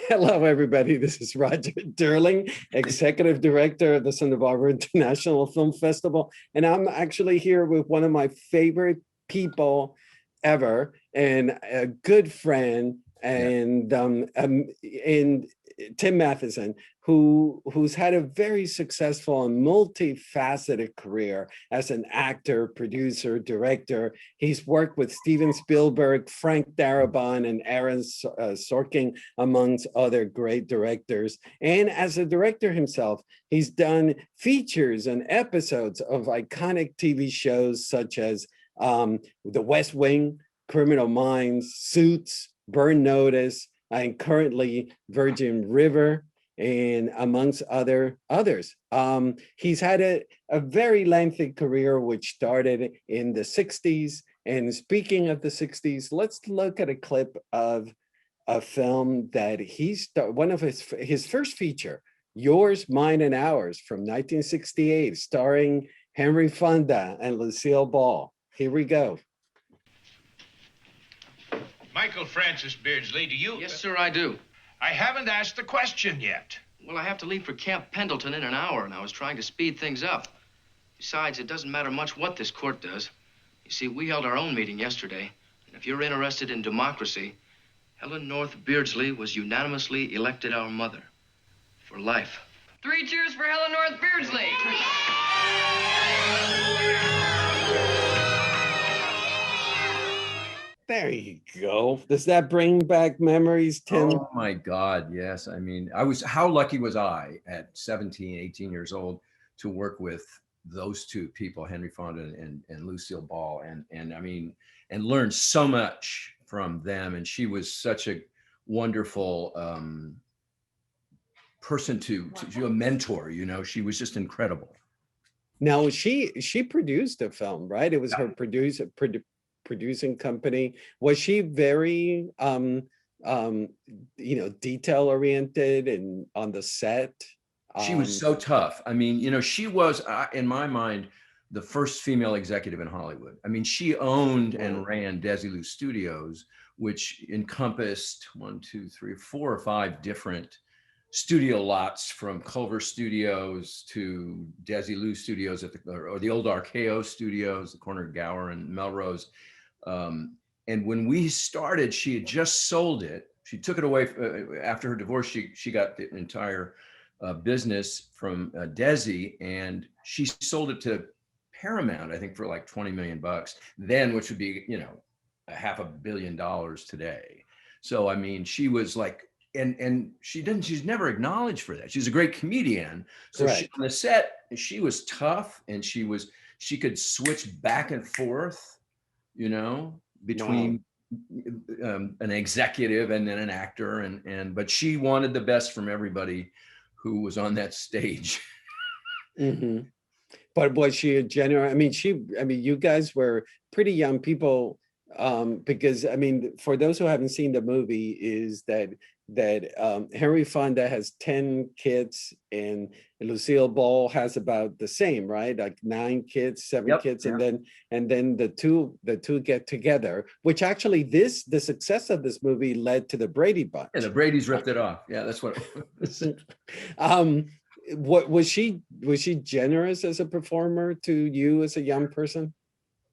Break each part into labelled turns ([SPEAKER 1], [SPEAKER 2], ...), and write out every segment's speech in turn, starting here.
[SPEAKER 1] Hello, everybody. This is Roger Durling, Executive Director of the Santa Barbara International Film Festival. And I'm actually here with one of my favorite people ever and a good friend and Tim Matheson, who's had a very successful and multifaceted career as an actor, producer, director. He's worked with Steven Spielberg, Frank Darabont, and Aaron Sorkin, amongst other great directors. And as a director himself, he's done features and episodes of iconic TV shows such as The West Wing, Criminal Minds, Suits, Burn Notice, and currently Virgin River, and amongst others. He's had a very lengthy career, which started in the 60s. And speaking of the 60s, let's look at a clip of a film that one of his first feature, Yours, Mine, and Ours, from 1968, starring Henry Fonda and Lucille Ball. Here we go.
[SPEAKER 2] Michael Francis Beardsley, do you...
[SPEAKER 3] Yes, sir, I do.
[SPEAKER 2] I haven't asked the question yet.
[SPEAKER 3] Well, I have to leave for Camp Pendleton in an hour, and I was trying to speed things up. Besides, it doesn't matter much what this court does. You see, we held our own meeting yesterday, and if you're interested in democracy, Helen North Beardsley was unanimously elected our mother. For life.
[SPEAKER 4] 3 cheers for Helen North Beardsley.
[SPEAKER 1] There you go. Does that bring back memories, Tim?
[SPEAKER 5] Oh my God, yes. I mean, how lucky was I at 17, 18 years old to work with those two people, Henry Fonda and Lucille Ball, and I mean, and learned so much from them. And she was such a wonderful person to a mentor, you know. She was just incredible.
[SPEAKER 1] Now, she produced a film, right? It was her producing company. Was she very detail oriented and on the set?
[SPEAKER 5] She was so tough. I mean, you know, she was in my mind the first female executive in Hollywood. I mean, she owned and ran Desilu Studios, which encompassed 4 or 5 different studio lots, from Culver Studios to Desilu Studios or the old Archaeo Studios, the corner of Gower and Melrose. And when we started, she had just sold it. She took it away after her divorce. She got the entire business from Desi, and she sold it to Paramount, I think, for like $20 million then, which would be, you know, $500 million today. So, I mean, she was like, and she's never acknowledged for that. She's a great comedian. So
[SPEAKER 1] right.
[SPEAKER 5] On the set, she was tough, and she could switch back and forth, you know, between an executive and then an actor, but she wanted the best from everybody who was on that stage.
[SPEAKER 1] Mm-hmm. But was she a general? I mean, you guys were pretty young people, because I mean, for those who haven't seen the movie, is that Henry Fonda has 10 kids and Lucille Ball has about the same, right? Like 9 kids, 7 kids, and then the two get together, which actually the success of this movie led to the Brady Bunch.
[SPEAKER 5] Yeah, the Brady's ripped it off. Yeah, that's what.
[SPEAKER 1] What was she generous as a performer to you as a young person?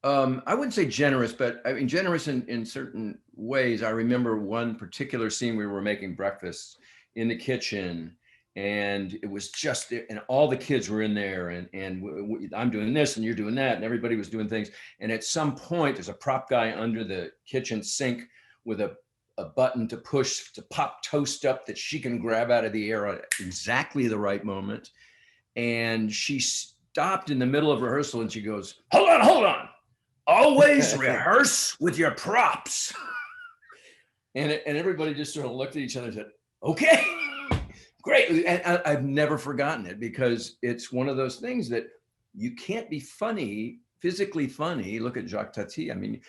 [SPEAKER 5] I wouldn't say generous, but I mean generous in certain ways. I remember one particular scene. We were making breakfast in the kitchen, and it was just, and all the kids were in there, and I'm doing this and you're doing that, and everybody was doing things. And at some point, there's a prop guy under the kitchen sink with a button to push to pop toast up that she can grab out of the air at exactly the right moment. And she stopped in the middle of rehearsal and she goes, hold on. Always rehearse with your props. And everybody just sort of looked at each other and said, okay, great. And I've never forgotten it, because it's one of those things that you can't be funny, physically funny. Look at Jacques Tati. I mean,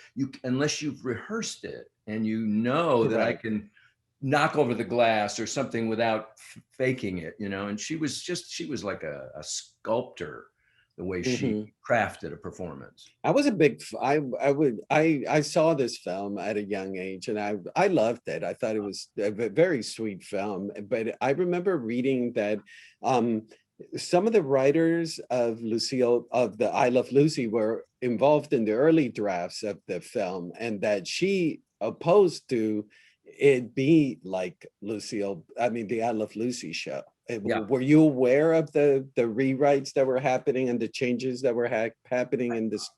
[SPEAKER 5] unless you've rehearsed it and you know that I can knock over the glass or something without faking it, you know. And she was like a sculptor the way
[SPEAKER 1] Mhm.
[SPEAKER 5] she crafted a performance.
[SPEAKER 1] I was a big, I saw this film at a young age and I loved it. I thought it was a very sweet film, but I remember reading that um, some of the writers of Lucille, of the I Love Lucy, were involved in the early drafts of the film, and that she opposed to it be like Lucille, I mean, the I Love Lucy show.
[SPEAKER 5] Yeah.
[SPEAKER 1] Were you aware of the rewrites that were happening and the changes that were happening in this,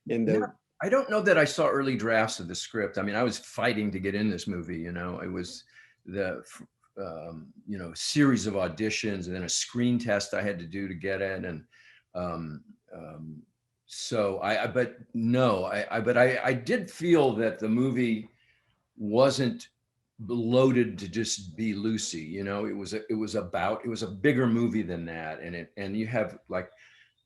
[SPEAKER 1] in the?
[SPEAKER 5] No, I don't know that I saw early drafts of the script. I mean, I was fighting to get in this movie, you know. It was the you know, series of auditions and then a screen test I had to do to get in. And so but no, I did feel that the movie wasn't loaded to just be Lucy, you know. It was a bigger movie than that. And you have like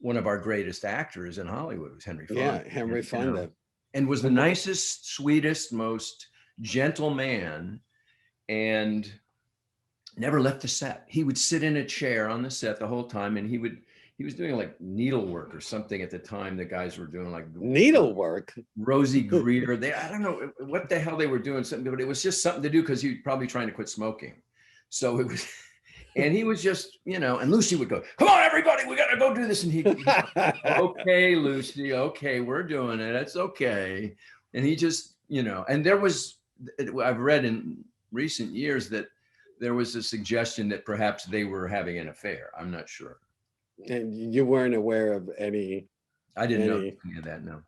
[SPEAKER 5] one of our greatest actors in Hollywood was Henry Fonda.
[SPEAKER 1] Yeah, Henry Fonda.
[SPEAKER 5] You know, and was the nicest, sweetest, most gentle man, and never left the set. He would sit in a chair on the set the whole time, and he was doing like needlework or something at the time. The guys were doing like
[SPEAKER 1] Needlework.
[SPEAKER 5] Rosie Greer. I don't know what the hell they were doing, something, but it was just something to do because he was probably trying to quit smoking. So it was, and he was just, you know, and Lucy would go, "Come on, everybody, we got to go do this." And he, "Okay, Lucy, okay, we're doing it. It's okay." And he just, you know, and I've read in recent years that there was a suggestion that perhaps they were having an affair. I'm not sure.
[SPEAKER 1] And you weren't aware of any?
[SPEAKER 5] I didn't know any of that, no.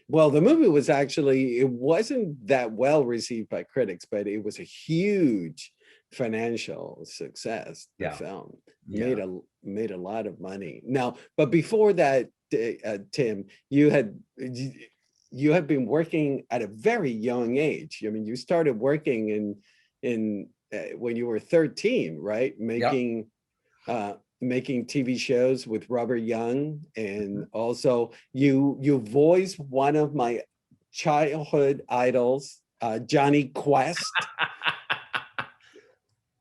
[SPEAKER 1] Well, the movie was actually, it wasn't that well received by critics, but it was a huge financial success. The film made a lot of money. Now, but before that, Tim, you had been working at a very young age. I mean, you started working in when you were 13, right? Making TV shows with Robert Young, and also you voiced one of my childhood idols, Johnny Quest.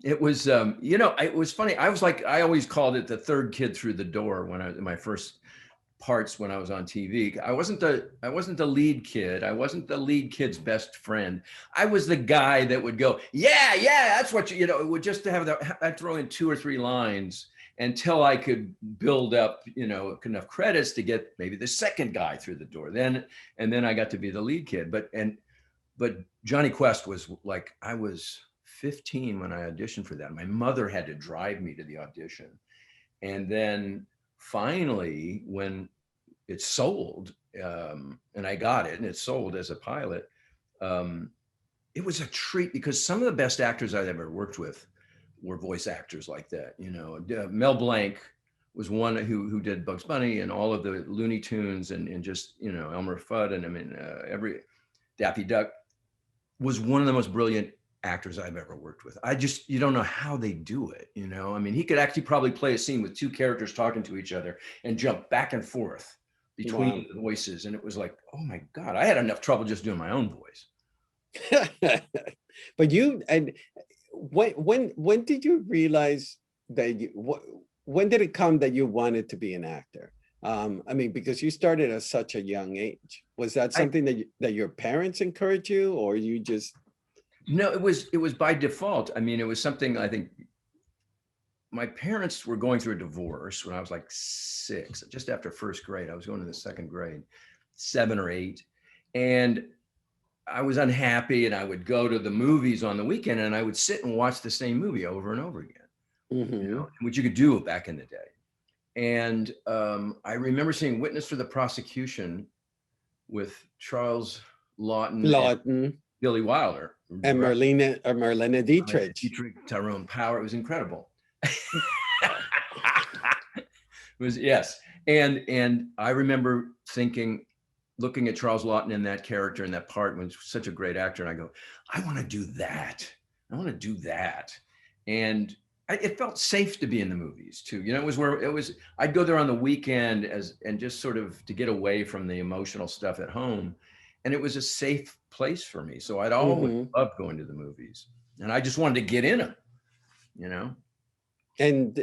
[SPEAKER 5] It was, you know, it was funny. I always called it the third kid through the door when in my first parts when I was on TV. I wasn't the lead kid. I wasn't the lead kid's best friend. I was the guy that would go, yeah, that's what you know. It would just have I'd throw in 2 or 3 lines until I could build up, you know, enough credits to get maybe the second guy through the door. Then I got to be the lead kid. But Johnny Quest was like, I was 15 when I auditioned for that. My mother had to drive me to the audition. And then finally, when it sold, and I got it and it sold as a pilot, it was a treat because some of the best actors I've ever worked with were voice actors like that. You know, Mel Blanc was one who did Bugs Bunny and all of the Looney Tunes and just, you know, Elmer Fudd, and I mean, every Daffy Duck, was one of the most brilliant actors I've ever worked with. You don't know how they do it. You know, I mean, he could actually probably play a scene with 2 characters talking to each other and jump back and forth between the voices. And it was like, oh my God, I had enough trouble just doing my own voice.
[SPEAKER 1] But when did you realize that when did it come that you wanted to be an actor? I mean, because you started at such a young age. Was that something that your parents encouraged you, or you just?
[SPEAKER 5] No, it was by default. I mean, it was something, I think my parents were going through a divorce when I was like 6, just after first grade. I was going to the second grade, 7 or 8. And I was unhappy, and I would go to the movies on the weekend and I would sit and watch the same movie over and over again, you know, which you could do back in the day. And I remember seeing Witness for the Prosecution with Charles Lawton, Billy Wilder,
[SPEAKER 1] and Marlene Dietrich.
[SPEAKER 5] Tyrone Power. It was incredible. It was, yes. And I remember looking at Charles Lawton in that character and that part, when he was such a great actor, and I go, I want to do that. I want to do that. And it felt safe to be in the movies too. You know, I'd go there on the weekend and just sort of to get away from the emotional stuff at home. And it was a safe place for me. So I'd always loved going to the movies, and I just wanted to get in them, you know?
[SPEAKER 1] And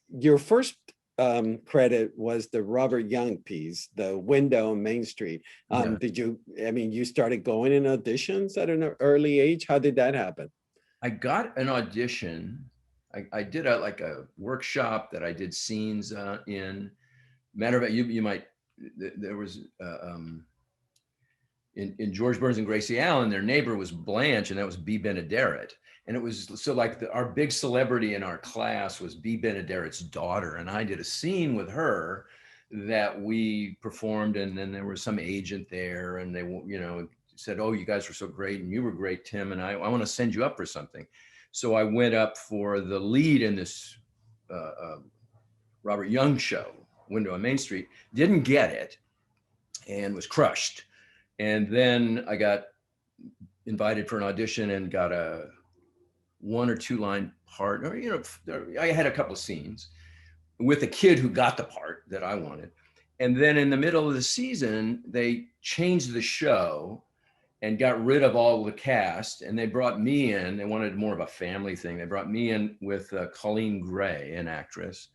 [SPEAKER 1] your first credit was the Robert Young piece, The Window on Main Street.
[SPEAKER 5] Yeah.
[SPEAKER 1] You started going in auditions at an early age? How did that happen?
[SPEAKER 5] I got an audition. I did a workshop that I did scenes in. Matter of fact, you might, there was in George Burns and Gracie Allen, their neighbor was Blanche, and that was B. Benaderet. And it was so like our big celebrity in our class was B. Benadet's daughter, and I did a scene with her that we performed, and then there was some agent there, and they said, "Oh, you guys were so great, and you were great, Tim, and I want to send you up for something." So I went up for the lead in this Robert Young show, Window on Main Street. Didn't get it, and was crushed. And then I got invited for an audition and got a 1 or 2 line part. Or, I had a couple of scenes with a kid who got the part that I wanted. And then in the middle of the season, they changed the show and got rid of all the cast, and they brought me in. They wanted more of a family thing. They brought me in with Colleen Gray, an actress,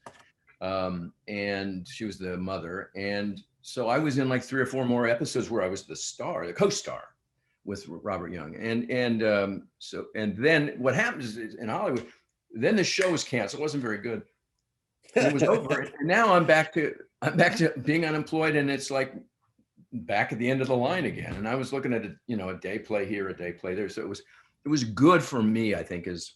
[SPEAKER 5] and she was the mother. And so I was in like 3 or 4 more episodes where I was the star, the co-star with Robert Young. And then what happens is in Hollywood, then the show was canceled. It wasn't very good. And it was over. And now I'm back to being unemployed, and it's like back at the end of the line again. And I was looking at a day play here, a day play there. So it was good for me, I think, as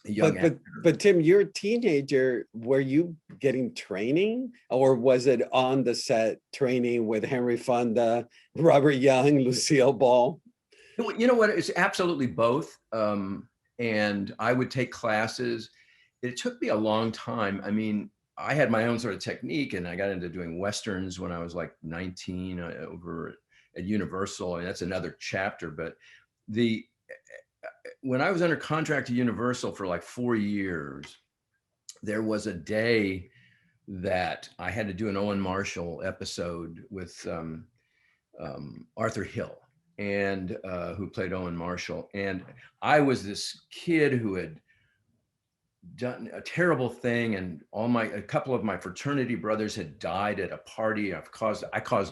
[SPEAKER 5] a young actor.
[SPEAKER 1] But Tim, you're a teenager. Were you getting training, or was it on the set training with Henry Fonda, Robert Young, Lucille Ball?
[SPEAKER 5] You know what? It's absolutely both. And I would take classes. It took me a long time. I mean, I had my own sort of technique, and I got into doing Westerns when I was like 19 over at Universal. And that's another chapter. But when I was under contract to Universal for like 4 years, there was a day that I had to do an Owen Marshall episode with Arthur Hill, and who played Owen Marshall. And I was this kid who had done a terrible thing, and a couple of my fraternity brothers had died at a party. I caused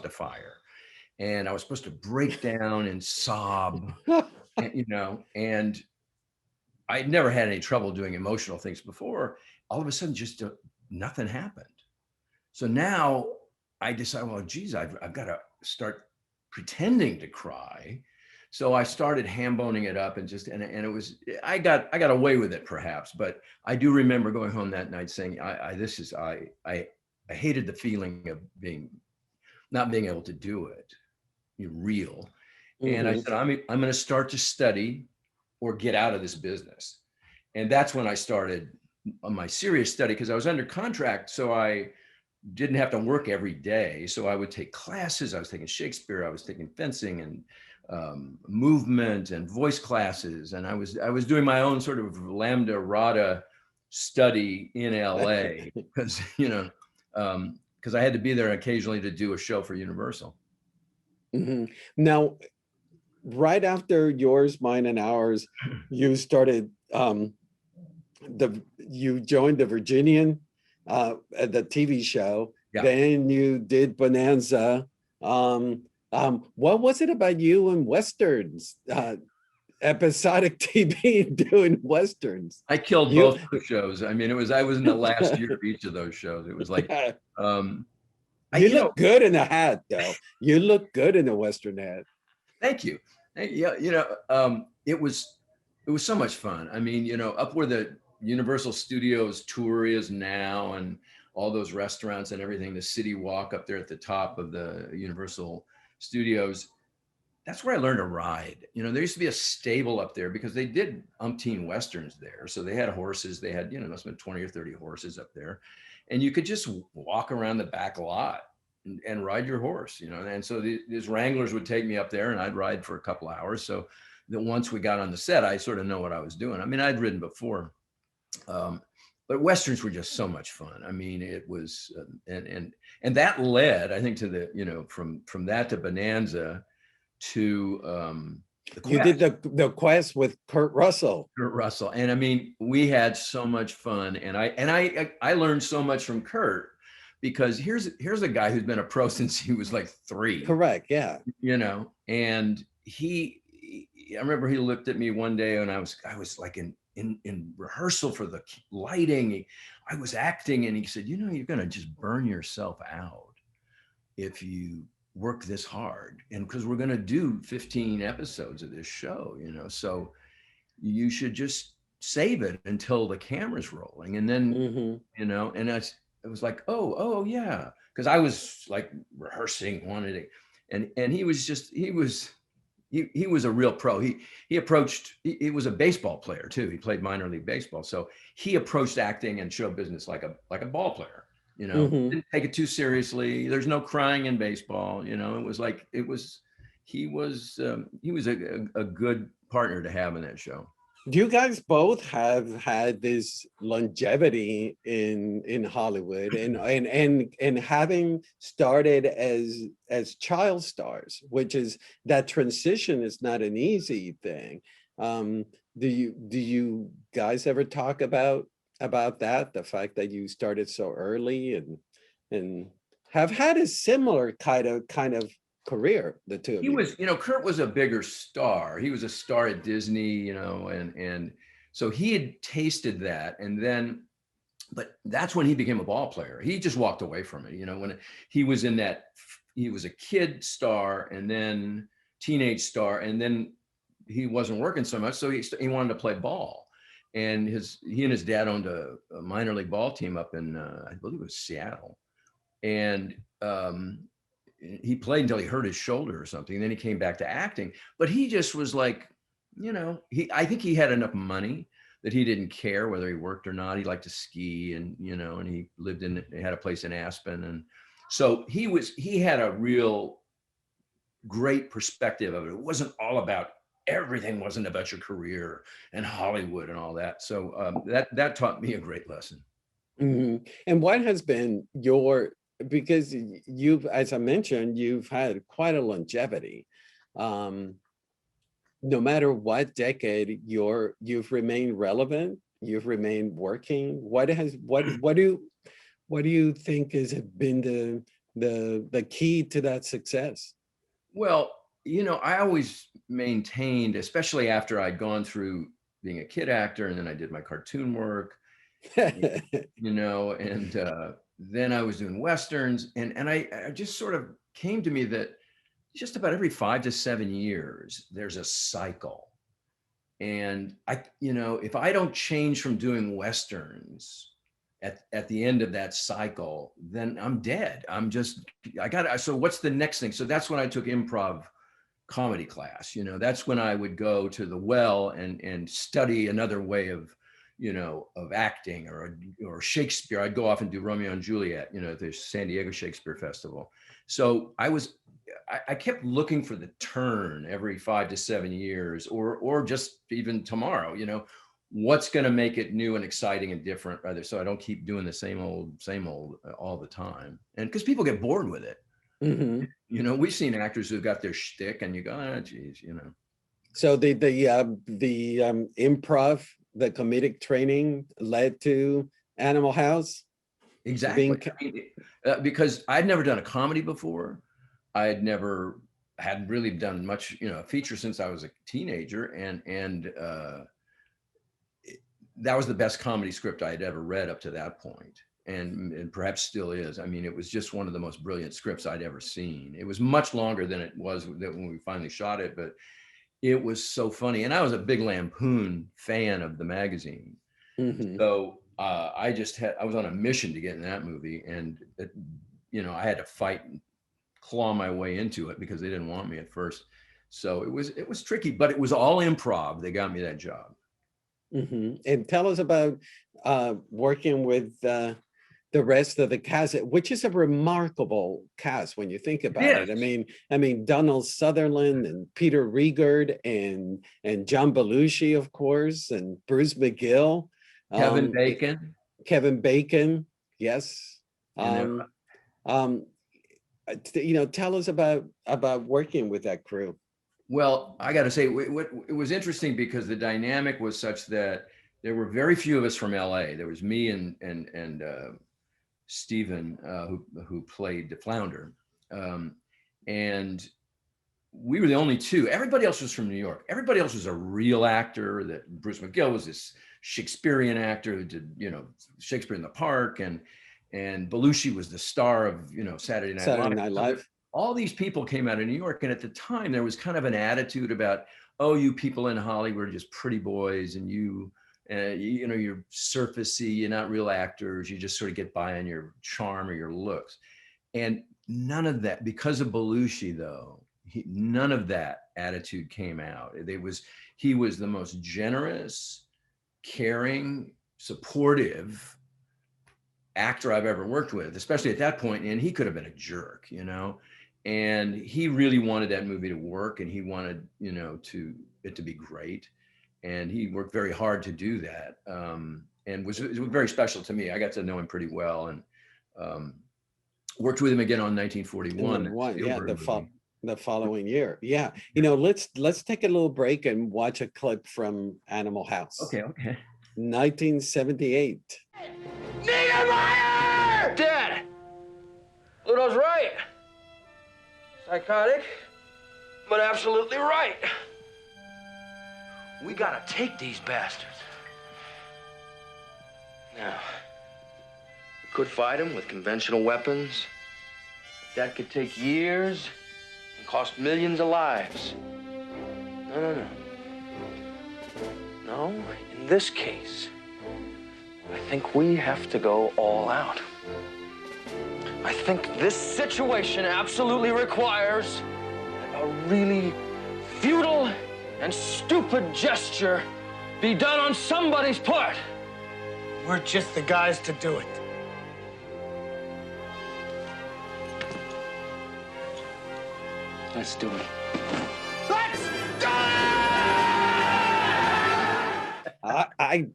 [SPEAKER 5] a fire, and I was supposed to break down and sob, and I'd never had any trouble doing emotional things before. All of a sudden, just nothing happened. So now I decided, well, geez, I've got to start pretending to cry. So I started ham-boning it up, and it was, I got away with it perhaps, but I do remember going home that night saying, I hated the feeling of not being able to do it real. Mm-hmm. And I said, I'm going to start to study or get out of this business. And that's when I started on my serious study, because I was under contract. So I didn't have to work every day. So I would take classes. I was taking Shakespeare, I was taking fencing and movement and voice classes. And I was doing my own sort of lambda rata study in LA because, because I had to be there occasionally to do a show for Universal.
[SPEAKER 1] Mm-hmm. Now, right after Yours, Mine, and Ours, you started, you joined the Virginian, the TV show. Yeah. Then you did Bonanza. What was it about you and Westerns? Episodic TV doing Westerns.
[SPEAKER 5] I killed both the shows. I mean, I was in the last year of each of those shows. It was like,
[SPEAKER 1] you look good in a hat, though. You look good in a Western hat.
[SPEAKER 5] Thank you. Yeah, it was so much fun. I mean, up where the Universal Studios tour is now, and all those restaurants and everything, the City Walk up there at the top of the Universal Studios, that's where I learned to ride. There used to be a stable up there because they did umpteen Westerns there. So they had horses. They had, must have been 20 or 30 horses up there. And you could just walk around the back lot and ride your horse, And so these wranglers would take me up there, and I'd ride for a couple of hours. So that once we got on the set, I sort of know what I was doing. I mean, I'd ridden before, but Westerns were just so much fun. I mean, it was, and that led, I think, to the, from that to Bonanza to the Quest.
[SPEAKER 1] You did the Quest with Kurt Russell.
[SPEAKER 5] Kurt Russell, and I mean, we had so much fun, and I learned so much from Kurt because here's a guy who's been a pro since he was like 3.
[SPEAKER 1] Correct. Yeah.
[SPEAKER 5] You know, and I remember he looked at me one day, and I was like in rehearsal for the lighting. I was acting, and he said, you know, you're going to just burn yourself out if you work this hard. And because we're going to do 15 episodes of this show, you know, so you should just save it until the camera's rolling. And then, you know, and it was like, oh yeah. Because I was like rehearsing, and he was a real pro. He was a baseball player too. He played minor league baseball. So he approached acting and show business like a ball player, you know, didn't take it too seriously. There's no crying in baseball. You know, he was a good partner to have in that show.
[SPEAKER 1] You guys both have had this longevity in Hollywood, and having started as child stars, which is, that transition is not an easy thing. Do you guys ever talk about that, the fact that you started so early and have had a similar kind of career, the two of you?
[SPEAKER 5] He was, you know, Kurt was a bigger star. He was a star at Disney, you know, and so he had tasted that, and then, but that's when he became a ball player. He just walked away from it, you know, when he was in that, he was a kid star and then teenage star, and then he wasn't working so much, so he wanted to play ball. And he and his dad owned a minor league ball team up in I believe it was Seattle, and he played until he hurt his shoulder or something. And then he came back to acting, but he just was like, you know, I think he had enough money that he didn't care whether he worked or not. He liked to ski, and, you know, and he had a place in Aspen. And so he had a real great perspective of it. It wasn't all about, everything wasn't about your career and Hollywood and all that. So that taught me a great lesson.
[SPEAKER 1] And what has been because you've, as I mentioned, you've had quite a longevity. No matter what decade you've remained relevant, you've remained working. What do you think has been the key to that success?
[SPEAKER 5] Well, you know, I always maintained, especially after I'd gone through being a kid actor, and then I did my cartoon work, you know, and then I was doing Westerns, and I just sort of came to me that just about every 5 to 7 years, there's a cycle. And you know, if I don't change from doing Westerns at the end of that cycle, then I'm dead. So what's the next thing? So that's when I took improv comedy class. You know, that's when I would go to the Well and study another way of, you know, of acting, or Shakespeare. I'd go off and do Romeo and Juliet, you know, at the San Diego Shakespeare Festival. So I kept looking for the turn every 5 to 7 years, or just even tomorrow, you know, what's going to make it new and exciting and different, rather, so I don't keep doing the same old all the time. And because people get bored with it. You know, we've seen actors who've got their shtick, and you go, oh, geez, you know. So
[SPEAKER 1] the improv, the comedic training led to Animal House?
[SPEAKER 5] Exactly. Because I'd never done a comedy before. Hadn't really done much, you know, feature since I was a teenager. And that was the best comedy script I had ever read up to that point. And perhaps still is. I mean, it was just one of the most brilliant scripts I'd ever seen. It was much longer than it was when we finally shot it, but it was so funny. And I was a big Lampoon fan of the magazine. So I was on a mission to get in that movie. And, you know, I had to fight and claw my way into it because they didn't want me at first. So it was tricky, but it was all improv. They got me that job.
[SPEAKER 1] And tell us about working with the rest of the cast, which is a remarkable cast when you think about it. I mean, Donald Sutherland and Peter Riegert and John Belushi, of course, and Bruce McGill, Kevin Bacon, yes. You know, tell us about working with that crew.
[SPEAKER 5] Well, I got to say, it was interesting because the dynamic was such that there were very few of us from LA. There was me and Stephen, who played the flounder. And we were the only two. Everybody else was from New York. Everybody else was a real actor. That Bruce McGill was this Shakespearean actor who did, Shakespeare in the Park, and Belushi was the star of, Saturday Night Live. All these people came out of New York, and at the time there was kind of an attitude about, oh, you people in Hollywood are just pretty boys, and you're surfacey, you're not real actors. You just sort of get by on your charm or your looks, and none of that, because of Belushi, though. None of that attitude came out. He was the most generous, caring, supportive actor I've ever worked with, especially at that point. And he could have been a jerk, and he really wanted that movie to work, and he wanted, it to be great. And he worked very hard to do that. And it was very special to me. I got to know him pretty well, and worked with him again on 1941.
[SPEAKER 1] The following year. Yeah. Let's take a little break and watch a clip from Animal House.
[SPEAKER 5] Okay.
[SPEAKER 1] 1978.
[SPEAKER 3] Niedermeyer! Dad! Ludo's right. Psychotic, but absolutely right. We gotta take these bastards. Now, we could fight them with conventional weapons. That could take years and cost millions of lives. No, in this case, I think we have to go all out. I think this situation absolutely requires a really futile and stupid gesture be done on somebody's part.
[SPEAKER 6] We're just the guys to do it.
[SPEAKER 3] Let's do it.
[SPEAKER 6] Let's do it!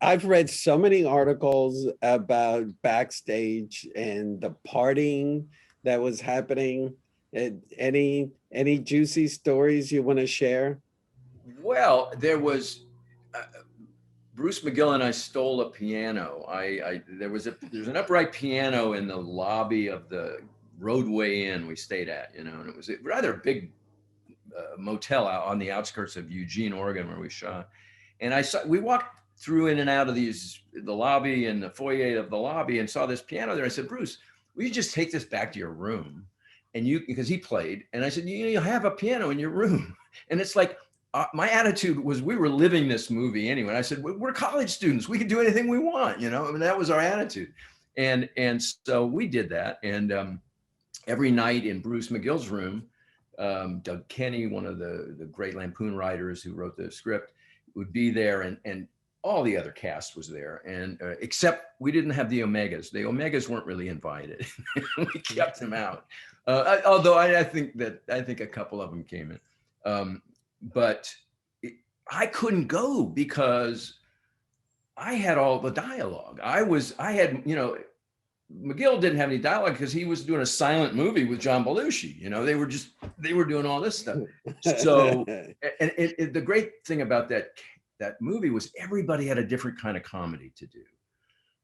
[SPEAKER 1] I've read so many articles about backstage and the partying that was happening. Any juicy stories you want to share?
[SPEAKER 5] Well, there was Bruce McGill and I stole a piano. There's an upright piano in the lobby of the Roadway Inn we stayed at, and it was rather a big motel out on the outskirts of Eugene, Oregon, where we shot. And we walked through in and out of the lobby and the foyer of the lobby, and saw this piano there. I said, Bruce, will you just take this back to your room? And because he played, and I said, you have a piano in your room. And it's like, my attitude was, we were living this movie anyway. And I said, we're college students. We can do anything we want, that was our attitude. And so we did that. And every night in Bruce McGill's room, Doug Kenney, one of the great Lampoon writers who wrote the script, would be there, and all the other cast was there. And except we didn't have the Omegas. The Omegas weren't really invited. We kept them out. Although I think a couple of them came in. But I couldn't go because I had all the dialogue. McGill didn't have any dialogue because he was doing a silent movie with John Belushi. They were doing all this stuff. So, and the great thing about that movie was everybody had a different kind of comedy to do.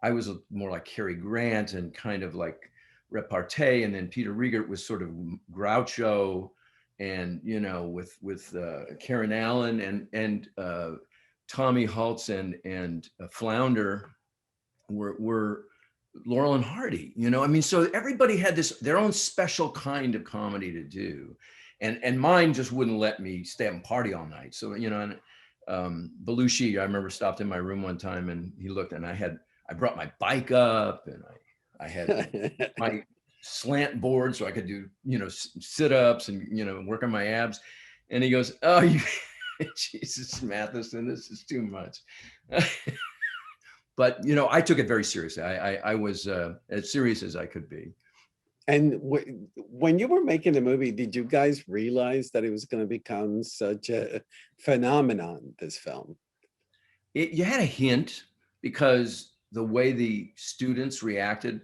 [SPEAKER 5] I was more like Cary Grant and kind of like repartee, and then Peter Riegert was sort of Groucho, and with Karen Allen and Tommy Holtz and Flounder were Laurel and Hardy, so everybody had their own special kind of comedy to do, and mine just wouldn't let me stay up and party all night. So Belushi, I remember, stopped in my room one time, and he looked, and I brought my bike up, and I had my slant board so I could do sit-ups and work on my abs, and he goes, "Oh, Jesus, Matheson, this is too much." But I took it very seriously. I was as serious as I could be.
[SPEAKER 1] And when you were making the movie, did you guys realize that it was going to become such a phenomenon, this film?
[SPEAKER 5] You had a hint, because the way the students reacted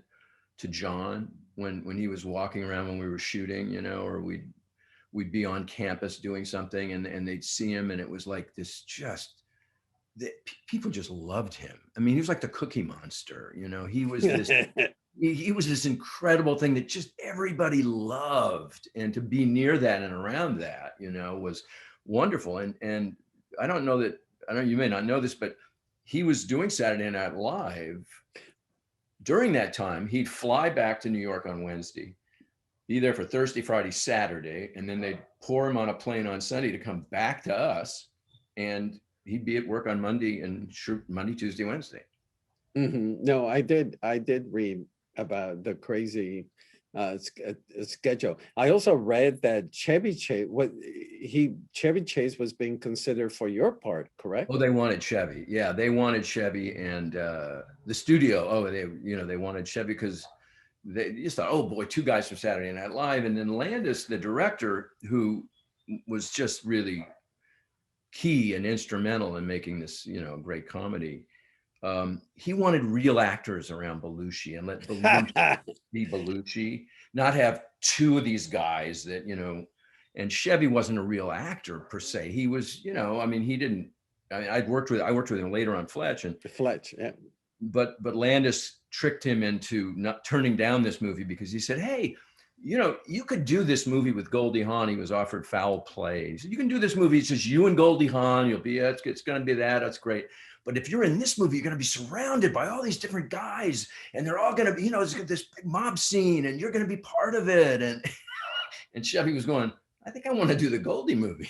[SPEAKER 5] to John when he was walking around when we were shooting, or we'd be on campus doing something, and they'd see him, and it was like this people just loved him. I mean, he was like the Cookie Monster, he was this he was this incredible thing that just everybody loved, and to be near that and around that, was wonderful. And I don't know that, I know you may not know this, but he was doing Saturday Night Live. During that time, he'd fly back to New York on Wednesday, be there for Thursday, Friday, Saturday, and then they'd pour him on a plane on Sunday to come back to us, and he'd be at work on Monday and Monday, Tuesday, Wednesday.
[SPEAKER 1] No, I did read about the crazy schedule. I also read that Chevy Chase was being considered for your part, correct?
[SPEAKER 5] Oh, they wanted Chevy. Yeah, they wanted Chevy, and the studio. Oh, they wanted Chevy because they just thought, oh boy, two guys from Saturday Night Live, and then Landis, the director, who was just really key and instrumental in making this, great comedy. He wanted real actors around Belushi and let Belushi be Belushi, not have two of these guys that, and Chevy wasn't a real actor per se. He was, I worked with him later on Fletch,
[SPEAKER 1] yeah.
[SPEAKER 5] But Landis tricked him into not turning down this movie because he said, hey, you could do this movie with Goldie Hawn. He was offered Foul Play. He said, you can do this movie. It's just you and Goldie Hawn. You'll be, it's going to be that. That's great. But if you're in this movie, you're going to be surrounded by all these different guys, and they're all going to be, it's this big mob scene, and you're going to be part of it. And Chevy was going, I think I want to do the Goldie movie.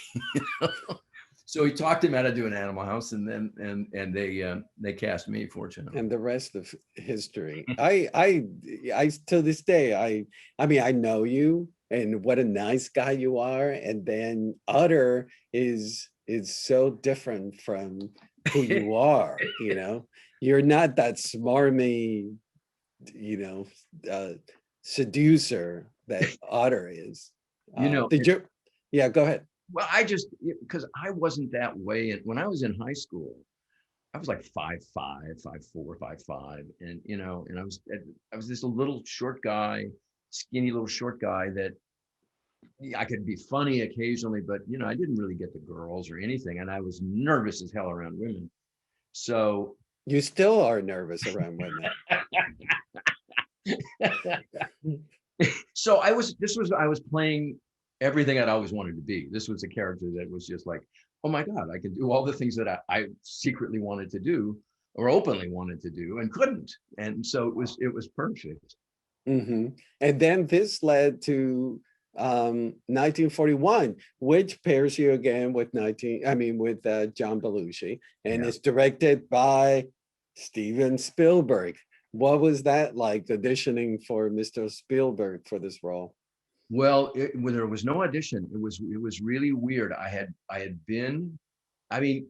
[SPEAKER 5] So he talked him out of doing Animal House, and then and they cast me, fortunately.
[SPEAKER 1] And the rest of history. I to this day, I know you, and what a nice guy you are, and then Utter is so different from who you are. You're not that smarmy, seducer that Utter is. Yeah, go ahead.
[SPEAKER 5] Well, because I wasn't that way. And when I was in high school, I was like 5'5", 5'4", 5'5", and and I was this little short guy, skinny little short guy that I could be funny occasionally, but I didn't really get the girls or anything, and I was nervous as hell around women. So
[SPEAKER 1] you still are nervous around women.
[SPEAKER 5] So I was playing everything I'd always wanted to be. This was a character that was just like, oh my God, I can do all the things that I secretly wanted to do or openly wanted to do and couldn't. And so it was perfect.
[SPEAKER 1] And then this led to 1941, which pairs you again with John Belushi, and it's directed by Steven Spielberg. What was that like, auditioning for Mr. Spielberg for this role?
[SPEAKER 5] Well, when there was no audition, it was really weird. I had been, I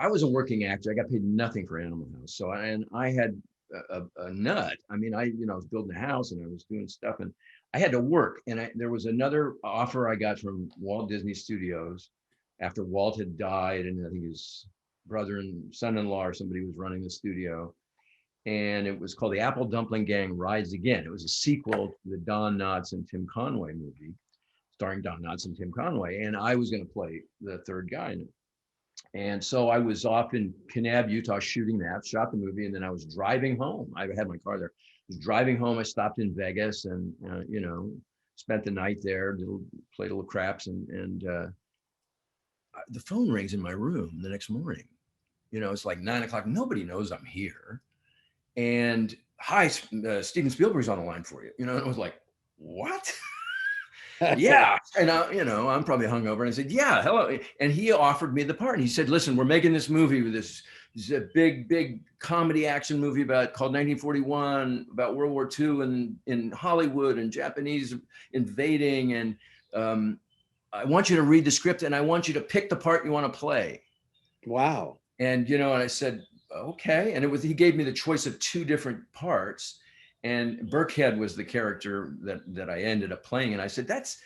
[SPEAKER 5] was a working actor. I got paid nothing for Animal House. So I had a nut. I was building a house and I was doing stuff, and I had to work. And there was another offer I got from Walt Disney Studios after Walt had died, and I think his brother and son-in-law or somebody was running the studio. And it was called The Apple Dumpling Gang Rides Again. It was a sequel to the Don Knotts and Tim Conway movie, starring Don Knotts and Tim Conway. And I was going to play the third guy in it. And so I was off in Kanab, Utah, shooting that, shot the movie, and then I was driving home. I had my car there. I was driving home. I stopped in Vegas and, spent the night there, played little craps. And the phone rings in my room the next morning. It's like 9 o'clock. Nobody knows I'm here. And hi, Steven Spielberg's on the line for you. And I was like, what? Yeah. And I'm probably hungover. And I said, yeah, hello. And he offered me the part. And he said, listen, we're making this movie with this a big comedy action movie called 1941, about World War II in Hollywood and Japanese invading. And I want you to read the script and I want you to pick the part you want to play.
[SPEAKER 1] Wow. And,
[SPEAKER 5] and I said, okay. And he gave me the choice of two different parts, and Burkhead was the character that I ended up playing. And I said, that's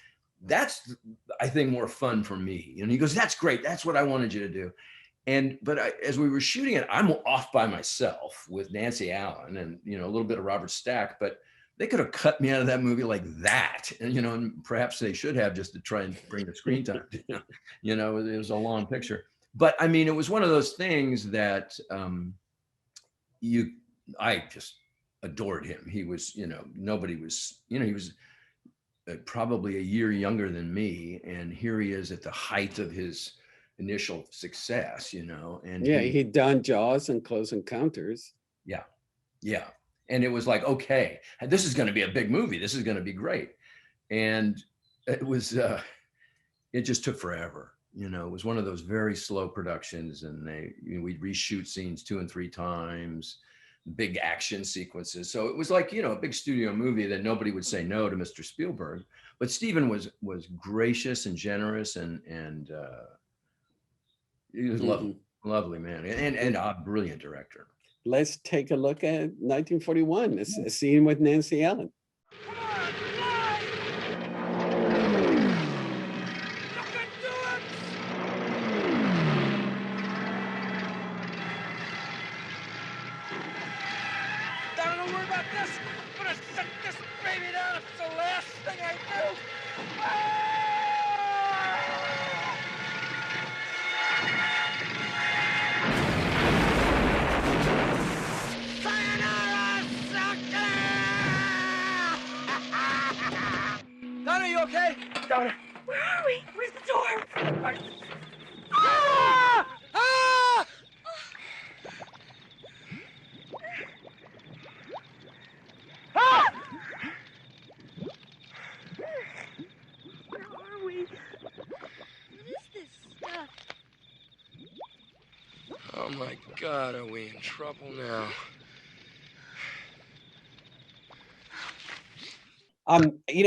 [SPEAKER 5] I think more fun for me. And he goes, that's great. That's what I wanted you to do. But as we were shooting it, I'm off by myself with Nancy Allen and, a little bit of Robert Stack, but they could have cut me out of that movie like that. And, and perhaps they should have, just to try and bring the screen time. It was a long picture. But it was one of those things that I just adored him. He was, nobody was, he was probably a year younger than me. And here he is at the height of his initial success, and
[SPEAKER 1] Yeah, he'd done Jaws and Close Encounters.
[SPEAKER 5] Yeah. Yeah. And it was like, okay, this is going to be a big movie. This is going to be great. And it was, it just took forever. It was one of those very slow productions, and we'd reshoot scenes 2 and 3 times, big action sequences. So it was like, a big studio movie that nobody would say no to Mr. Spielberg. But Steven was gracious and generous, and he was lovely man, and a brilliant director.
[SPEAKER 1] Let's take a look at 1941, a scene with Nancy Allen.
[SPEAKER 6] Donna, you okay? Donna.
[SPEAKER 4] Where are we? Where's the door?
[SPEAKER 6] Ah! Ah! Ah!
[SPEAKER 4] Where are we? What is this stuff?
[SPEAKER 3] Oh my God, are we in trouble now?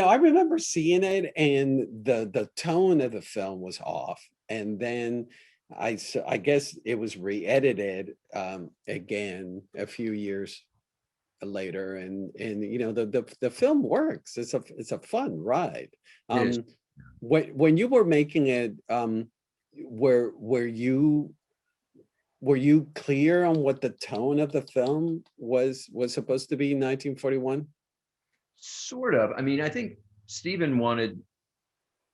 [SPEAKER 1] I remember seeing it, and the tone of the film was off. And then I guess it was re-edited again a few years later, and the film works. It's a fun ride. When you were making it, were you clear on what the tone of the film was supposed to be in 1941?
[SPEAKER 5] Sort of. I mean, I think Steven wanted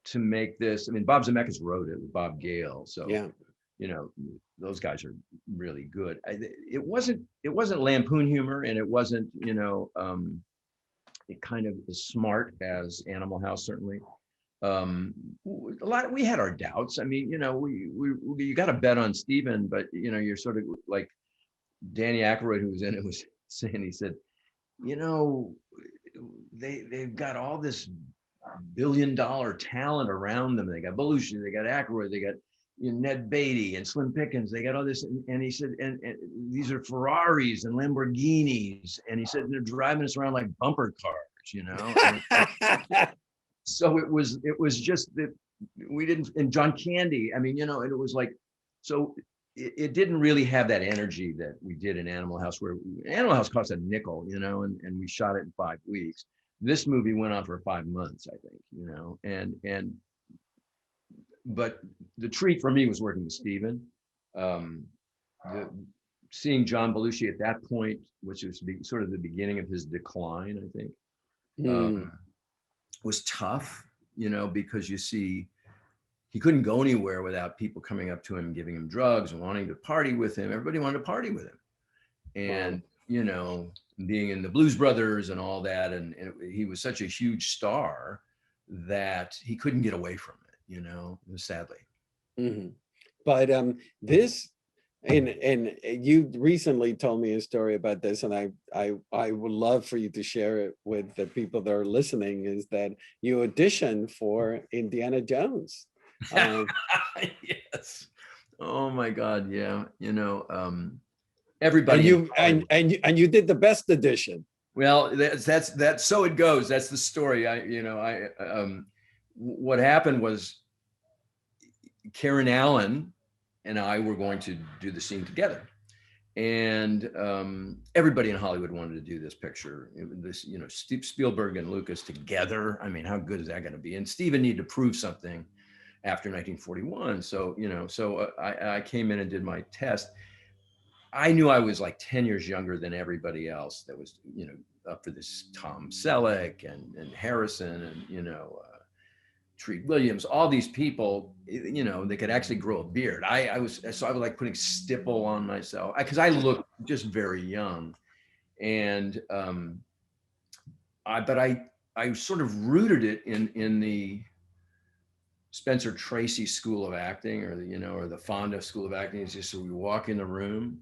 [SPEAKER 5] to make this. I mean, Bob Zemeckis wrote it with Bob Gale, so
[SPEAKER 1] yeah,
[SPEAKER 5] those guys are really good. It wasn't lampoon humor, and it wasn't it kind of as smart as Animal House, certainly. We had our doubts. I mean, you got to bet on Steven, but you're sort of like Danny Aykroyd, who was in it, was saying. He said, they've got all this billion-dollar talent around them. They got Belushi, they got Aykroyd, they got Ned Beatty and Slim Pickens. They got all this, and he said, and these are Ferraris and Lamborghinis, and he said they're driving us around like bumper cars, So it was just that we didn't. And John Candy, I mean, and it was like, so it didn't really have that energy that we did in Animal House, where Animal House cost a nickel, and we shot it in 5 weeks. This movie went on for 5 months, I think, but the treat for me was working with Steven. Seeing John Belushi at that point, which was sort of the beginning of his decline, I think, was tough, because you see, he couldn't go anywhere without people coming up to him, giving him drugs and wanting to party with him. Everybody wanted to party with him. And, being in the Blues Brothers and all that. And he was such a huge star that he couldn't get away from it, sadly.
[SPEAKER 1] Mm-hmm. But this, and you recently told me a story about this, and I would love for you to share it with the people that are listening, is that you auditioned for Indiana Jones.
[SPEAKER 5] Yes. Oh my God. Yeah. Everybody.
[SPEAKER 1] And you did the best audition.
[SPEAKER 5] Well, that's so it goes. That's the story. What happened was Karen Allen and I were going to do the scene together. And everybody in Hollywood wanted to do this picture. Steve Spielberg and Lucas together. I mean, how good is that going to be? And Steven needed to prove something after 1941. So, I came in and did my test. I knew I was like 10 years younger than everybody else that was, up for this. Tom Selleck and Harrison and, Treat Williams, all these people, they could actually grow a beard. I was like putting stipple on myself because I looked just very young. And I sort of rooted it in the Spencer Tracy School of Acting, or the Fonda School of Acting. It's just, so we walk in the room,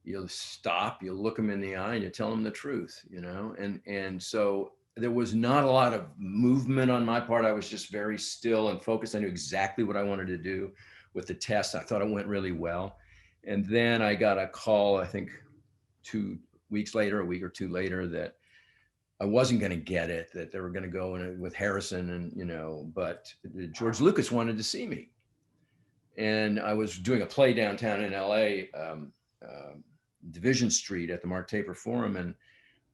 [SPEAKER 5] you'll stop, you'll look them in the eye, and you tell them the truth, and so there was not a lot of movement on my part. I was just very still and focused. I knew exactly what I wanted to do with the test. I thought it went really well. And then I got a call, I think 2 weeks later, a week or two later, that I wasn't going to get it, that they were going to go in with Harrison, and, but George Lucas wanted to see me. And I was doing a play downtown in LA, Division Street at the Mark Taper Forum. And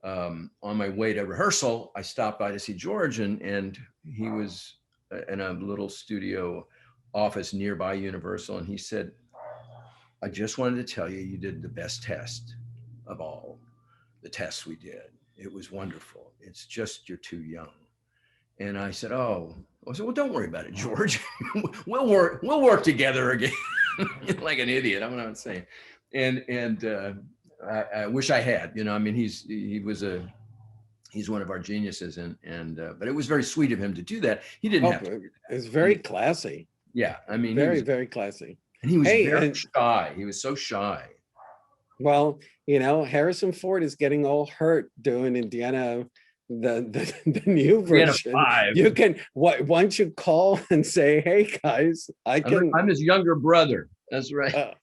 [SPEAKER 5] on my way to rehearsal, I stopped by to see George, and he was in a little studio office nearby Universal. And he said, I just wanted to tell you, you did the best test of all the tests we did. It was wonderful. It's just, you're too young. And I said, oh, I said, well, don't worry about it, George. We'll work together again. Like an idiot, I'm not saying. And I wish I had, I mean, he's one of our geniuses, and but it was very sweet of him to do that. He didn't have to.
[SPEAKER 1] It was very classy.
[SPEAKER 5] Yeah, I mean,
[SPEAKER 1] very classy.
[SPEAKER 5] And he was very shy. He was so shy.
[SPEAKER 1] Well, Harrison Ford is getting all hurt doing Indiana, the new version. You can, once you call and say, hey guys, I'm
[SPEAKER 5] his younger brother. That's right.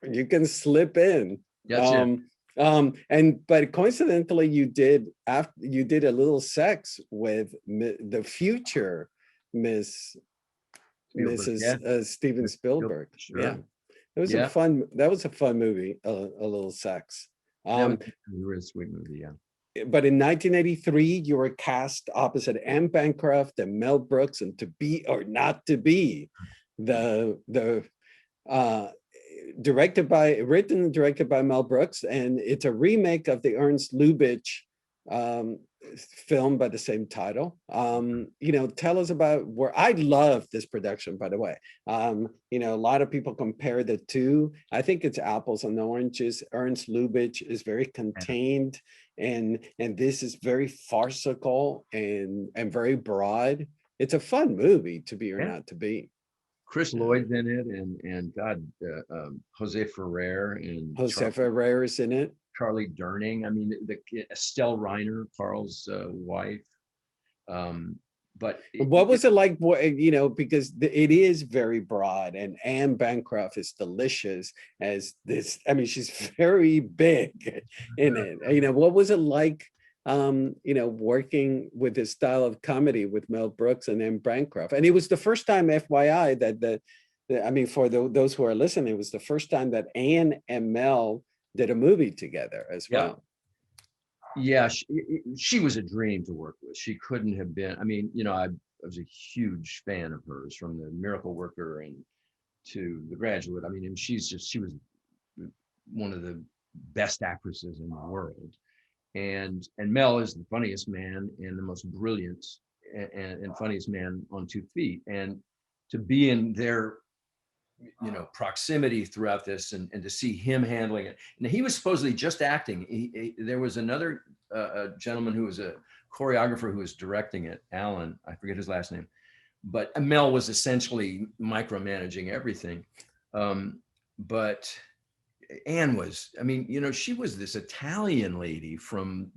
[SPEAKER 1] You can slip in.
[SPEAKER 5] That's
[SPEAKER 1] but coincidentally, you did a little sex with the future Mrs. Steven Spielberg.
[SPEAKER 5] Sure.
[SPEAKER 1] Yeah. It was that was a fun movie, a little sex.
[SPEAKER 5] It was a sweet movie, yeah.
[SPEAKER 1] But in 1983, you were cast opposite Anne Bancroft and Mel Brooks, and To Be or Not to Be, written and directed by Mel Brooks, and it's a remake of the Ernst Lubitsch film by the same title. Tell us about where. I love this production, by the way. A lot of people compare the two. I think it's apples and oranges. Ernst Lubitsch is very contained, and this is very farcical and very broad. It's a fun movie, To Be or Not to Be.
[SPEAKER 5] Chris Lloyd's in it, and Jose Ferrer, and
[SPEAKER 1] Ferrer is in it.
[SPEAKER 5] Charlie Durning. I mean, Estelle Reiner, Carl's wife. But
[SPEAKER 1] what was it like? Because it is very broad, and Anne Bancroft is delicious as this. I mean, she's very big in it. What was it like? Working with this style of comedy with Mel Brooks and Anne Bancroft, and it was the first time, FYI, that for those who are listening, it was the first time that Anne and Mel did a movie together as well.
[SPEAKER 5] Yeah, she was a dream to work with. She couldn't have been. I mean, I was a huge fan of hers, from The Miracle Worker and to The Graduate. I mean, and she was one of the best actresses in the world. And Mel is the funniest man and the most brilliant and funniest man on 2 feet. And to be in their proximity throughout this, and to see him handling it. And he was supposedly just acting. There was another gentleman who was a choreographer who was directing it, Alan, I forget his last name, but Mel was essentially micromanaging everything. But Anne was, she was this Italian lady from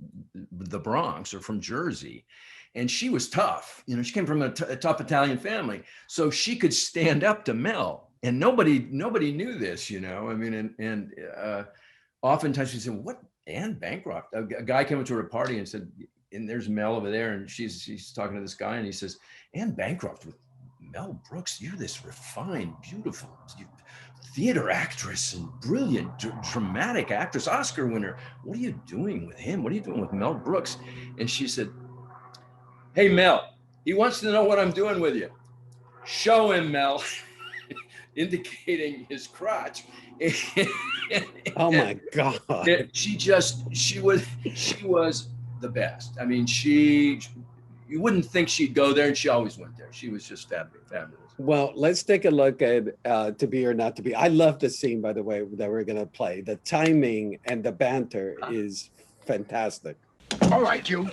[SPEAKER 5] the Bronx or from Jersey. And she was tough. She came from a tough Italian family. So she could stand up to Mel. And nobody knew this, and oftentimes she said, what, Anne Bancroft? A guy came up to her party and said, and there's Mel over there, and she's talking to this guy, and he says, Anne Bancroft with Mel Brooks, you're this refined, beautiful theater actress and brilliant dramatic actress, Oscar winner. What are you doing with him? What are you doing with Mel Brooks? And she said, hey, Mel, he wants to know what I'm doing with you. Show him, Mel. Indicating his crotch.
[SPEAKER 1] Oh my God.
[SPEAKER 5] She was the best. I mean, you wouldn't think she'd go there, and she always went there. She was just fabulous.
[SPEAKER 1] Well, let's take a look at To Be or Not to Be. I love the scene, by the way, that we're going to play. The timing and the banter is fantastic.
[SPEAKER 7] All right, you.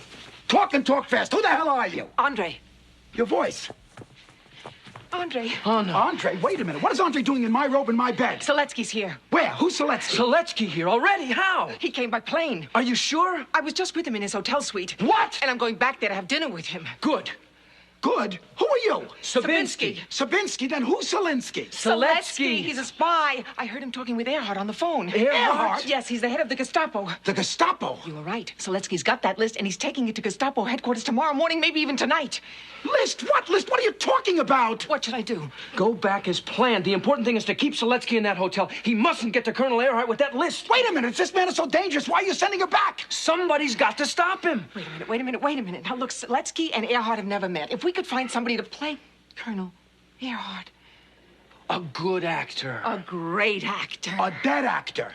[SPEAKER 7] Talk and talk fast. Who the hell are you?
[SPEAKER 8] Andre.
[SPEAKER 7] Your voice.
[SPEAKER 8] Andre.
[SPEAKER 3] Oh, no.
[SPEAKER 7] Andre, wait a minute. What is Andre doing in my robe in my bed?
[SPEAKER 8] Seletsky's here.
[SPEAKER 7] Where? Who's Seletsky?
[SPEAKER 6] Seletsky here already? How?
[SPEAKER 8] He came by plane.
[SPEAKER 6] Are you sure?
[SPEAKER 8] I was just with him in his hotel suite.
[SPEAKER 7] What?
[SPEAKER 8] And I'm going back there to have dinner with him.
[SPEAKER 6] Good.
[SPEAKER 7] Good. Who are you?
[SPEAKER 6] Sabinsky.
[SPEAKER 7] Sabinsky? Then who's Selinsky?
[SPEAKER 6] Seletsky.
[SPEAKER 8] He's a spy. I heard him talking with Earhart on the phone.
[SPEAKER 7] Earhart?
[SPEAKER 8] Yes, he's the head of the Gestapo.
[SPEAKER 7] The Gestapo?
[SPEAKER 8] You were right. Seletsky's got that list, and he's taking it to Gestapo headquarters tomorrow morning, maybe even tonight.
[SPEAKER 7] List? What list? What are you talking about?
[SPEAKER 8] What should I do?
[SPEAKER 6] Go back as planned. The important thing is to keep Seletsky in that hotel. He mustn't get to Colonel Earhart with that list.
[SPEAKER 7] Wait a minute. This man is so dangerous. Why are you sending him back?
[SPEAKER 6] Somebody's got to stop him.
[SPEAKER 8] Wait a minute. Now, look, Seletsky and Earhart have never met. If we could find somebody to play Colonel Earhart.
[SPEAKER 6] A good actor.
[SPEAKER 8] A great actor.
[SPEAKER 7] A dead actor.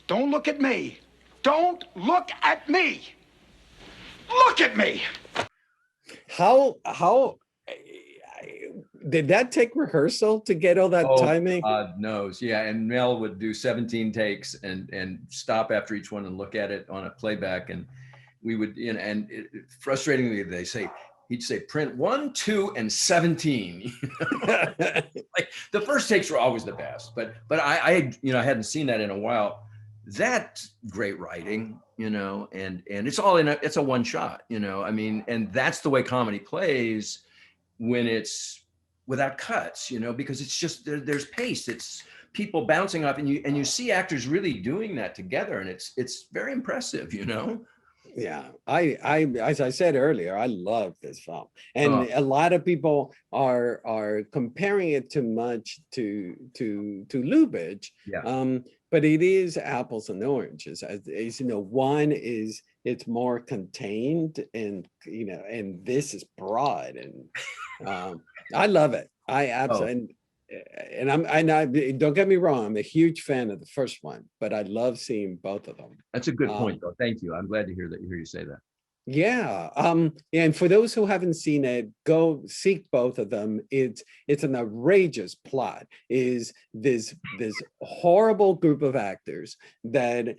[SPEAKER 7] Don't look at me. Don't look at me. Look at me.
[SPEAKER 1] How did that take rehearsal to get all that timing?
[SPEAKER 5] God knows. Yeah. And Mel would do 17 takes and stop after each one and look at it on a playback. And we would, frustratingly, he'd say print 1, 2, and 17. Like the first takes were always the best, but I hadn't seen that in a while. That's great writing, and it's all it's a one shot, and that's the way comedy plays when it's without cuts, because it's just there's pace. It's people bouncing off, and you see actors really doing that together, and it's very impressive,
[SPEAKER 1] Yeah, I as I said earlier, I love this film, and a lot of people are comparing it too much to Lubitsch.
[SPEAKER 5] Yeah.
[SPEAKER 1] But it is apples and oranges. As one is it's more contained, and and this is broad, and I love it. I absolutely. And I don't get me wrong, I'm a huge fan of the first one, but I love seeing both of them.
[SPEAKER 5] That's a good point, though. Thank you. I'm glad to hear you say that.
[SPEAKER 1] Yeah. And for those who haven't seen it, go seek both of them. It's an outrageous plot. Is this horrible group of actors that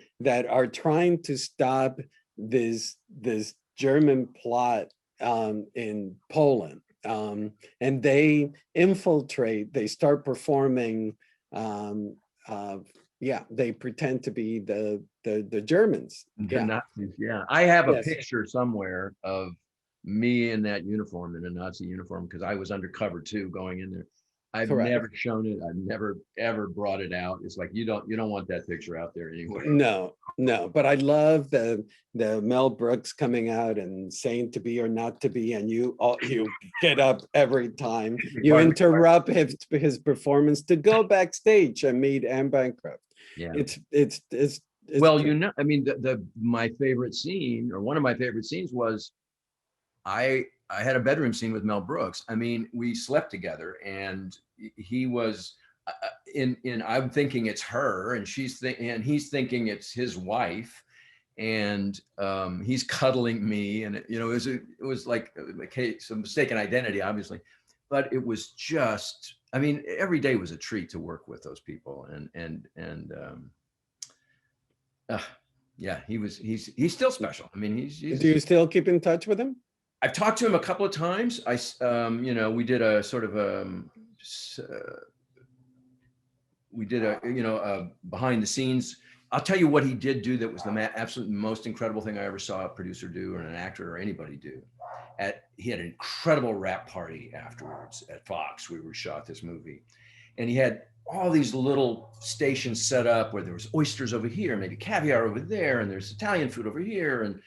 [SPEAKER 1] are trying to stop this German plot in Poland. And they infiltrate, they start performing, they pretend to be the Germans.
[SPEAKER 5] The Nazis, yeah. I have a picture somewhere of me in that uniform, in a Nazi uniform, because I was undercover too going in there. I've never shown it. I've never ever brought it out. It's like you don't want that picture out there anywhere.
[SPEAKER 1] No. But I love the Mel Brooks coming out and saying to be or not to be, and you get up every time. You interrupt his performance to go backstage and meet Anne Bancroft.
[SPEAKER 5] Yeah,
[SPEAKER 1] it's
[SPEAKER 5] well, I mean, my favorite scene, or one of my favorite scenes, was I had a bedroom scene with Mel Brooks. I mean, we slept together, and he was I'm thinking it's her, and he's thinking it's his wife, and he's cuddling me, and it was like a case of mistaken identity, obviously, but it was just, I mean, every day was a treat to work with those people, yeah, he's still special. I mean, he's
[SPEAKER 1] do you still keep in touch with him?
[SPEAKER 5] I've talked to him a couple of times. We did a sort of a behind the scenes. I'll tell you what he did do that was the absolute most incredible thing I ever saw a producer do, or an actor or anybody do. He had an incredible rap party afterwards at Fox. We shot this movie, and he had all these little stations set up where there was oysters over here, maybe caviar over there, and there's Italian food over here, and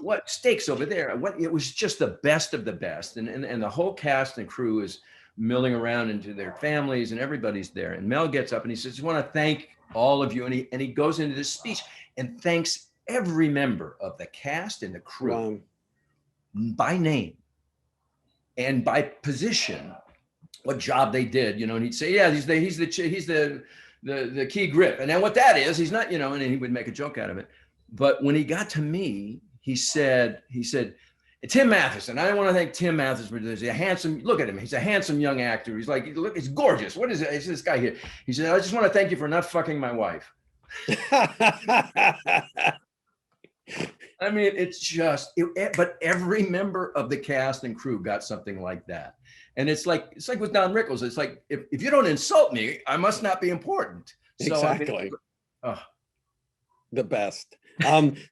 [SPEAKER 5] what steaks over there. It was just the best of the best, and the whole cast and crew is milling around into their families, and everybody's there. And Mel gets up and he says, "I want to thank all of you," and he goes into this speech and thanks every member of the cast and the crew by name and by position, what job they did, and he'd say, "Yeah, he's the key grip," and then what that is, he's not, and then he would make a joke out of it. But when he got to me, he said, "Tim Matheson. I want to thank Tim Matheson for this. He's a handsome, look at him. He's a handsome young actor. He's like, look, he's gorgeous. What is it? It's this guy here." He said, "I just want to thank you for not fucking my wife." I mean, it's just, but every member of the cast and crew got something like that. And it's like with Don Rickles. It's like, if you don't insult me, I must not be important. So,
[SPEAKER 1] Exactly.
[SPEAKER 5] I mean, oh.
[SPEAKER 1] The best.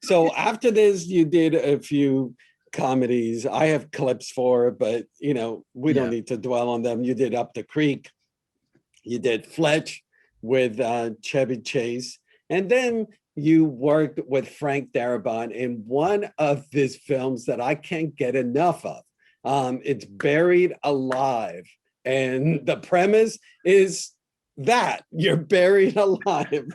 [SPEAKER 1] So after this, you did a few comedies. I have clips for it, but you know, we don't need to dwell on them. You did Up the Creek. You did Fletch with Chevy Chase. And then you worked with Frank Darabont in one of these films that I can't get enough of. It's Buried Alive. And the premise is that you're buried alive.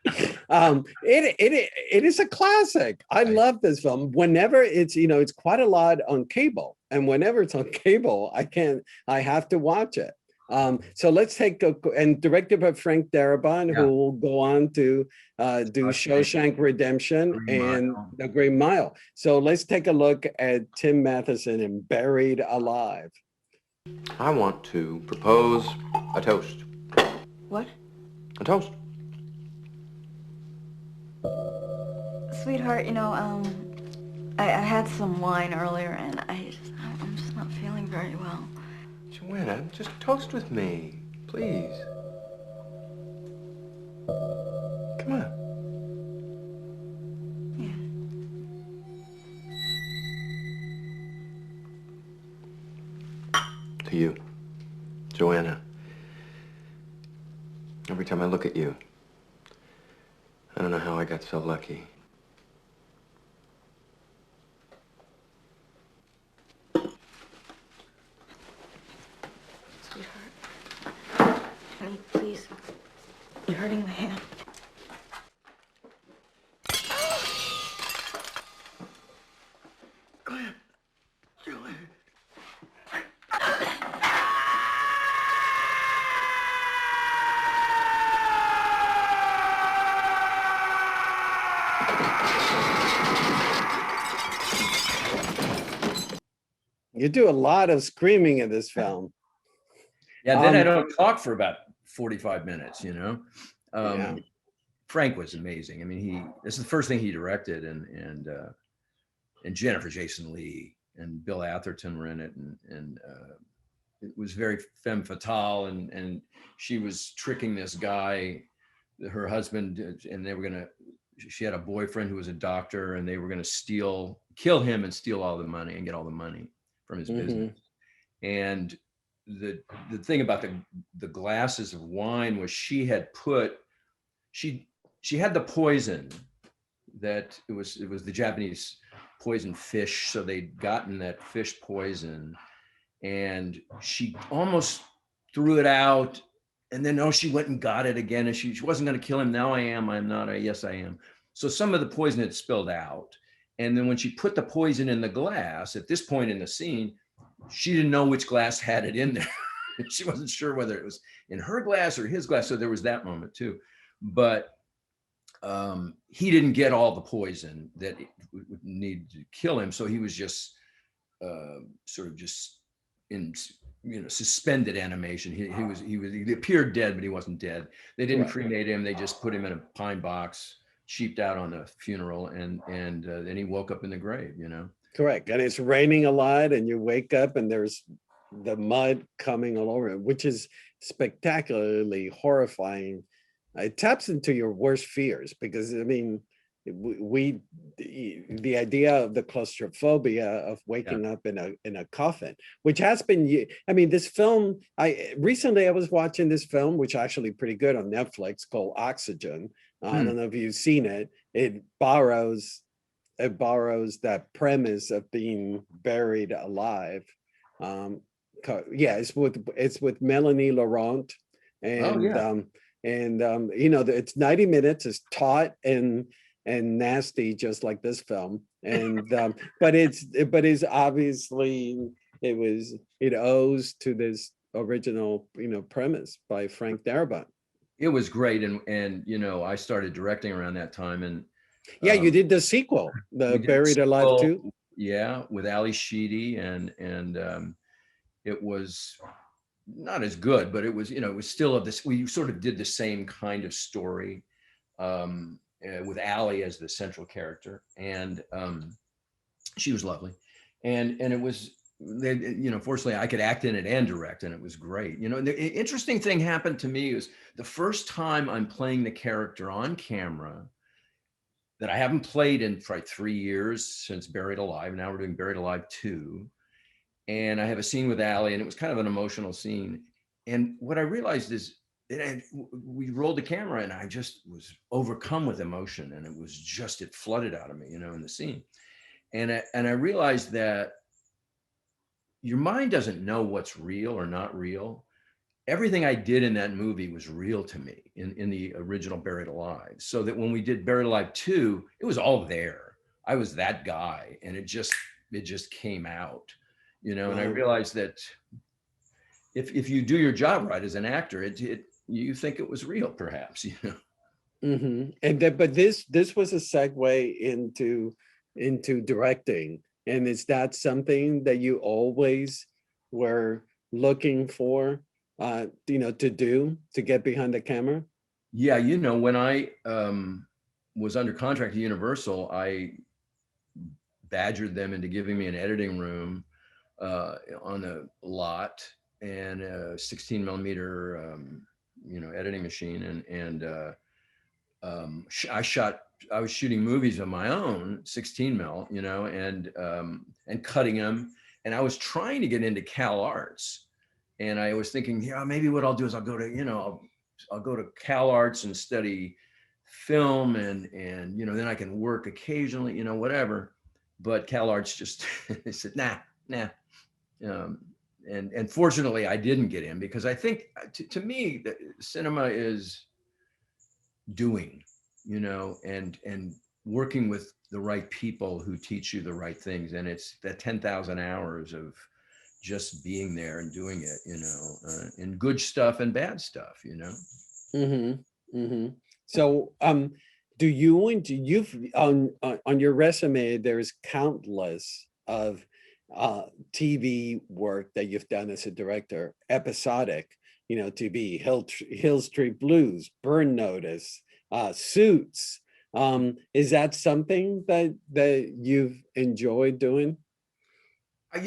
[SPEAKER 1] It is a classic. I love this film. Whenever it's, you know, it's quite a lot on cable. And whenever it's on cable, I have to watch it. So let's take and directed by Frank Darabont, who will go on to do Shawshank Redemption and The Green Mile. So let's take a look at Tim Matheson in Buried Alive.
[SPEAKER 9] I want to propose a toast.
[SPEAKER 4] What?
[SPEAKER 9] A toast.
[SPEAKER 4] Sweetheart, you know, I had some wine earlier and I'm just not feeling very well.
[SPEAKER 9] Joanna, just toast with me, please. Come on.
[SPEAKER 4] Yeah.
[SPEAKER 9] To you, Joanna. Every time I look at you, I don't know how I got so lucky.
[SPEAKER 4] Sweetheart. Honey, please. You're hurting my hand.
[SPEAKER 1] You do a lot of screaming in this film.
[SPEAKER 5] Yeah, then I don't talk for about 45 minutes, you know. Frank was amazing. I mean, this is the first thing he directed, and Jennifer Jason Leigh and Bill Atherton were in it, and it was very femme fatale, and she was tricking this guy, her husband, and she had a boyfriend who was a doctor, and they were gonna kill him and steal all the money and get all the money from his business. And the thing about the glasses of wine was she had the poison that it was the Japanese poison fish. So they'd gotten that fish poison and she almost threw it out. And then, she went and got it again. And she wasn't going to kill him. Now I am, I'm not, yes, I am. So some of the poison had spilled out. And then when she put the poison in the glass, at this point in the scene, she didn't know which glass had it in there. She wasn't sure whether it was in her glass or his glass. So there was that moment too. But he didn't get all the poison that would need to kill him. So he was just sort of just in, suspended animation. He appeared dead, but he wasn't dead. They didn't cremate him. They just put him in a pine box, cheaped out on the funeral, and then he woke up in the grave,
[SPEAKER 1] Correct. And it's raining a lot and you wake up and there's the mud coming all over it, which is spectacularly horrifying. It taps into your worst fears because, I mean, the idea of the claustrophobia of waking up in a coffin, which has been, I mean, this film, recently I was watching this film, which actually pretty good on Netflix, called Oxygen. I don't know if you've seen it. It borrows that premise of being buried alive. It's with Melanie Laurent, and it's 90 minutes. It's taut and nasty, just like this film. And but it's obviously it owes to this original premise by Frank Darabont.
[SPEAKER 5] It was great, and I started directing around that time, and
[SPEAKER 1] you did the sequel, the Buried Alive 2.
[SPEAKER 5] Yeah, with Ali Sheedy, and it was not as good, but it was it was still of this. We sort of did the same kind of story, with Allie as the central character, and she was lovely, and it was, fortunately I could act in it and direct, and it was great. And the interesting thing happened to me is the first time I'm playing the character on camera that I haven't played in probably 3 years since Buried Alive. Now we're doing Buried Alive 2. And I have a scene with Allie, and it was kind of an emotional scene. And what I realized is we rolled the camera, and I just was overcome with emotion, and it flooded out of me, in the scene. And I realized that your mind doesn't know what's real or not real. Everything I did in that movie was real to me in the original Buried Alive. So that when we did Buried Alive 2, it was all there. I was that guy, and it just came out, And I realized that if you do your job right as an actor, you think it was real, perhaps,
[SPEAKER 1] Mm-hmm. But this was a segue into directing. And is that something that you always were looking for, to get behind the camera?
[SPEAKER 5] Yeah, when I was under contract to Universal, I badgered them into giving me an editing room on a lot and a 16 millimeter, editing machine. I was shooting movies of my own, 16 mil, and cutting them. And I was trying to get into Cal Arts. And I was thinking, maybe what I'll do is I'll go to, I'll go to Cal Arts and study film and then I can work occasionally, whatever. But Cal Arts just they said, nah. And fortunately I didn't get in, because I think to me, cinema is doing, and working with the right people who teach you the right things. And it's that 10,000 hours of just being there and doing it, and good stuff and bad stuff,
[SPEAKER 1] Mm-hmm. Mm-hmm. So, you've on your resume, there's countless of TV work that you've done as a director. Episodic, TV, Hill Street Blues, Burn Notice, Suits. Is that something that you've enjoyed doing?
[SPEAKER 5] I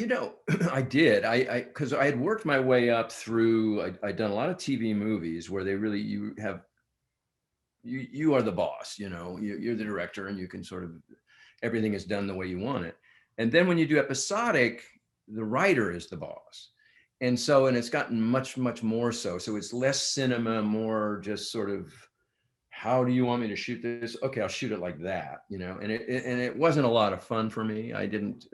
[SPEAKER 5] did. Because I had worked my way up through. I'd done a lot of TV movies where they really you are the boss. You're the director, and you can sort of everything is done the way you want it. And then when you do episodic, the writer is the boss, and it's gotten much more so. So it's less cinema, more just sort of, how do you want me to shoot this? Okay, I'll shoot it like that. And it wasn't a lot of fun for me. I didn't.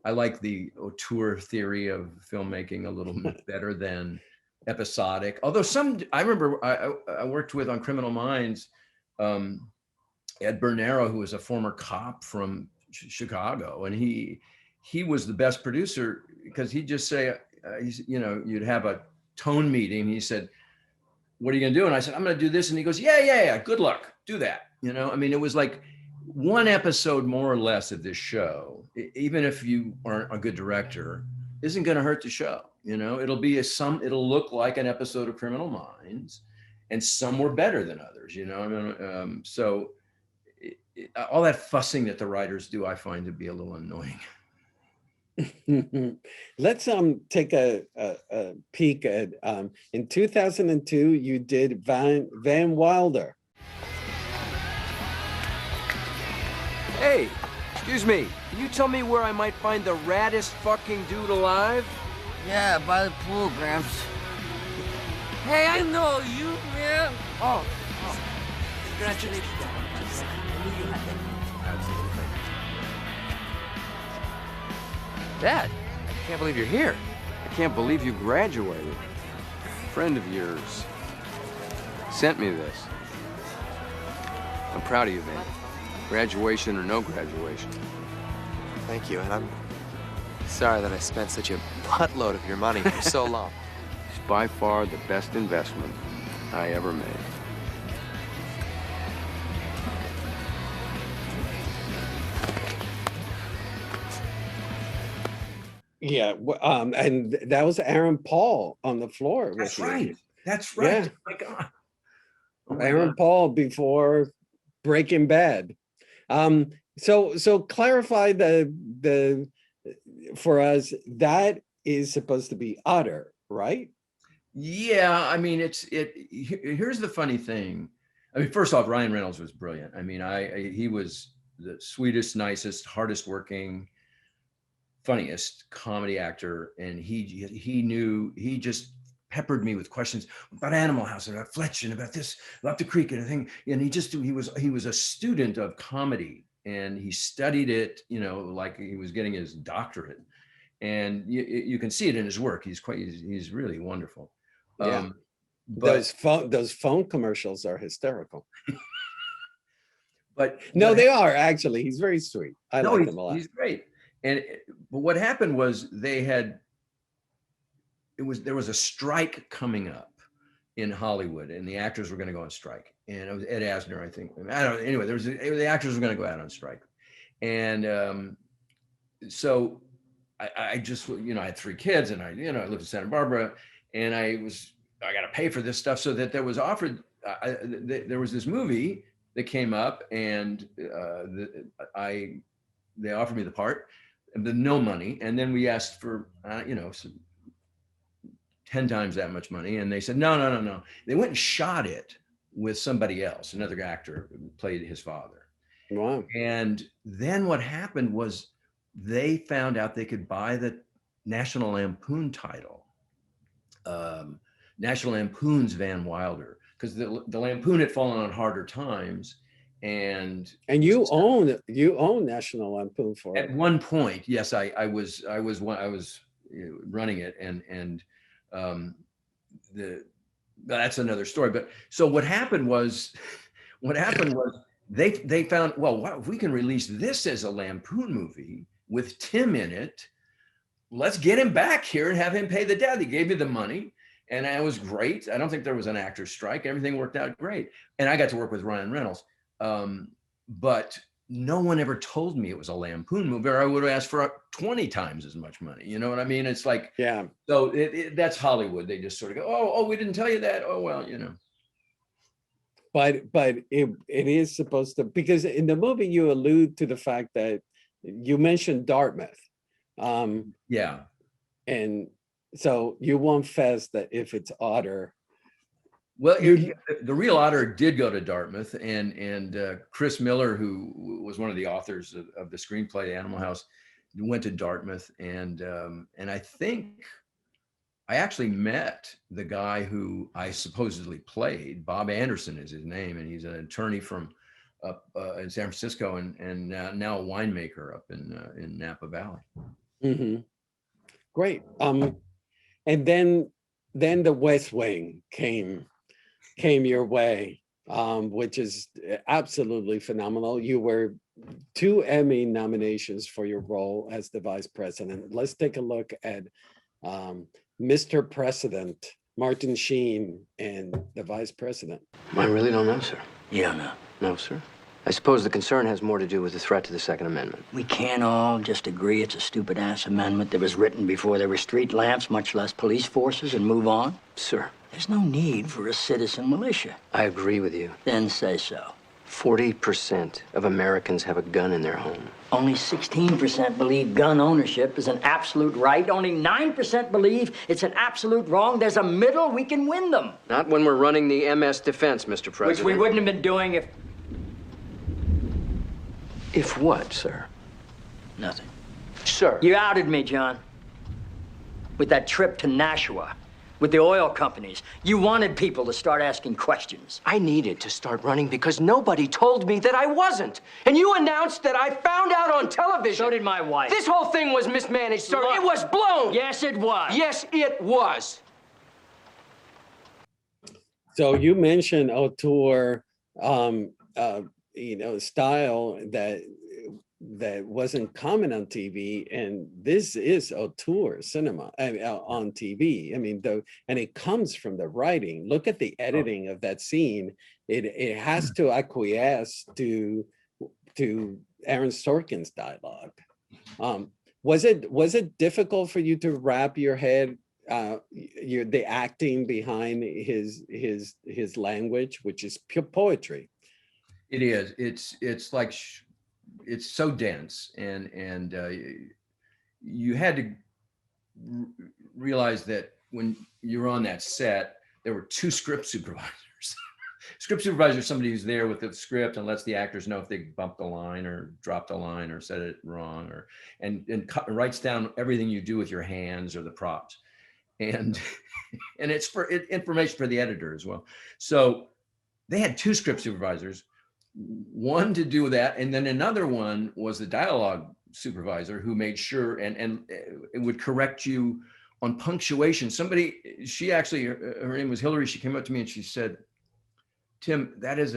[SPEAKER 5] I like the auteur theory of filmmaking a little bit better than episodic. Although I remember I worked with on Criminal Minds, Ed Bernero, who was a former cop from Chicago, and he was the best producer, because he'd just say, you'd have a tone meeting. He said, "What are you gonna do?" And I said, "I'm gonna do this." And he goes, yeah, good luck, do that. It was like one episode more or less of this show, even if you aren't a good director, isn't going to hurt the show. It'll look like an episode of Criminal Minds, and some were better than others. So all that fussing that the writers do, I find to be a little annoying.
[SPEAKER 1] Let's take a peek at in 2002 you did Van Wilder.
[SPEAKER 6] Hey, excuse me. Can you tell me where I might find the raddest fucking dude alive?
[SPEAKER 10] Yeah, by the pool, Gramps. Hey, I know you, man.
[SPEAKER 6] Oh. Congratulations. Dad, I can't believe you're here. I can't believe you graduated. A friend of yours sent me this. I'm proud of you, man. Graduation or no graduation.
[SPEAKER 9] Thank you, and I'm sorry that I spent such a buttload of your money for so long.
[SPEAKER 6] It's by far the best investment I ever made.
[SPEAKER 1] Yeah, and that was Aaron Paul on the floor.
[SPEAKER 5] That's right. That's right.
[SPEAKER 1] Yeah.
[SPEAKER 5] Oh my God.
[SPEAKER 1] Aaron Paul before Breaking Bad. So clarify the for us, that is supposed to be Otter, right?
[SPEAKER 5] Yeah, I mean, here's the funny thing. I mean, first off, Ryan Reynolds was brilliant. I mean, he was the sweetest, nicest, hardest working, funniest comedy actor. And he just peppered me with questions about Animal House, about Fletch, and about this, about the Creek and everything. And he was a student of comedy, and he studied it, you know, like he was getting his doctorate. And you can see it in his work. He's really wonderful.
[SPEAKER 1] Yeah.
[SPEAKER 5] But
[SPEAKER 1] those phone commercials are hysterical.
[SPEAKER 5] But
[SPEAKER 1] no, they are actually. He's very sweet. I like him a lot.
[SPEAKER 5] He's great. But what happened was there was a strike coming up in Hollywood, and the actors were going to go on strike. And it was Ed Asner, I think. I don't know. Anyway, the actors were going to go out on strike, and so I just, you know, I had 3 kids, and I lived in Santa Barbara, and I got to pay for this stuff, so that there was this movie that came up, and they offered me the part, and no money, and then we asked for 10 times that much money, and they said no. They went and shot it with somebody else, another actor who played his father.
[SPEAKER 1] Wow.
[SPEAKER 5] And then what happened was they found out they could buy the National Lampoon title, National Lampoon's Van Wilder, because the Lampoon had fallen on harder times. And
[SPEAKER 1] you own National Lampoon for
[SPEAKER 5] at one point. Yes, I was running it, and that's another story. But so what happened was they found, well, wow, if we can release this as a Lampoon movie with Tim in it, let's get him back here and have him pay the debt. He gave me the money, and it was great. I don't think there was an actor's strike. Everything worked out great, and I got to work with Ryan Reynolds. But no one ever told me it was a Lampoon movie, or I would have asked for 20 times as much money. You know what I mean? It's like,
[SPEAKER 1] yeah.
[SPEAKER 5] So that's Hollywood. They just sort of go, oh, we didn't tell you that. Oh, well, you know.
[SPEAKER 1] But it is supposed to, because in the movie you allude to the fact that you mentioned Dartmouth.
[SPEAKER 5] Yeah.
[SPEAKER 1] And so you won't fess that if it's Otter.
[SPEAKER 5] Well, the real Otter did go to Dartmouth, and Chris Miller, who was one of the authors of the screenplay Animal House, went to Dartmouth, and I think I actually met the guy who I supposedly played. Bob Anderson is his name, and he's an attorney from up in San Francisco, and now a winemaker up in Napa Valley.
[SPEAKER 1] Mm-hmm. Great. And then the West Wing came your way, which is absolutely phenomenal. You were 2 Emmy nominations for your role as the vice president. Let's take a look at Mr. President, Martin Sheen, and the vice president.
[SPEAKER 3] I really don't know, sir.
[SPEAKER 10] You don't know.
[SPEAKER 3] No, sir. I suppose the concern has more to do with the threat to the Second Amendment.
[SPEAKER 10] We can't all just agree it's a stupid-ass amendment that was written before there were street lamps, much less police forces, and move on?
[SPEAKER 3] Sir.
[SPEAKER 10] There's no need for a citizen militia.
[SPEAKER 3] I agree with you.
[SPEAKER 10] Then say so.
[SPEAKER 3] 40% of Americans have a gun in their home.
[SPEAKER 10] Only 16% believe gun ownership is an absolute right. Only 9% believe it's an absolute wrong. There's a middle. We can win them.
[SPEAKER 3] Not when we're running the MS defense, Mr. President.
[SPEAKER 10] Which we wouldn't have been doing if...
[SPEAKER 3] If what, sir?
[SPEAKER 10] Nothing.
[SPEAKER 3] Sir.
[SPEAKER 10] You outed me, John. With that trip to Nashua. With the oil companies. You wanted people to start asking questions.
[SPEAKER 3] I needed to start running because nobody told me that I wasn't. And you announced that I found out on television.
[SPEAKER 10] So did my wife.
[SPEAKER 3] This whole thing was mismanaged, sir. Look, it was blown.
[SPEAKER 10] Yes, it was.
[SPEAKER 3] Yes, it was.
[SPEAKER 1] So you mentioned auteur, style that wasn't common on TV, and this is auteur cinema on TV. I mean, and it comes from the writing. Look at the editing of that scene. It has to acquiesce to Aaron Sorkin's dialogue. Was it difficult for you to wrap your head the acting behind his language, which is pure poetry?
[SPEAKER 5] It is. It's like it's so dense, and you had to realize that when you're on that set, there were 2 script supervisors. Script supervisor is somebody who's there with the script and lets the actors know if they bumped a line or dropped a line or said it wrong, or and writes down everything you do with your hands or the props, and and it's for information for the editor as well. So they had 2 script supervisors, one to do that, and then another one was the dialogue supervisor who made sure and it would correct you on punctuation. She actually, her name was Hillary. She came up to me and she said, "Tim, that is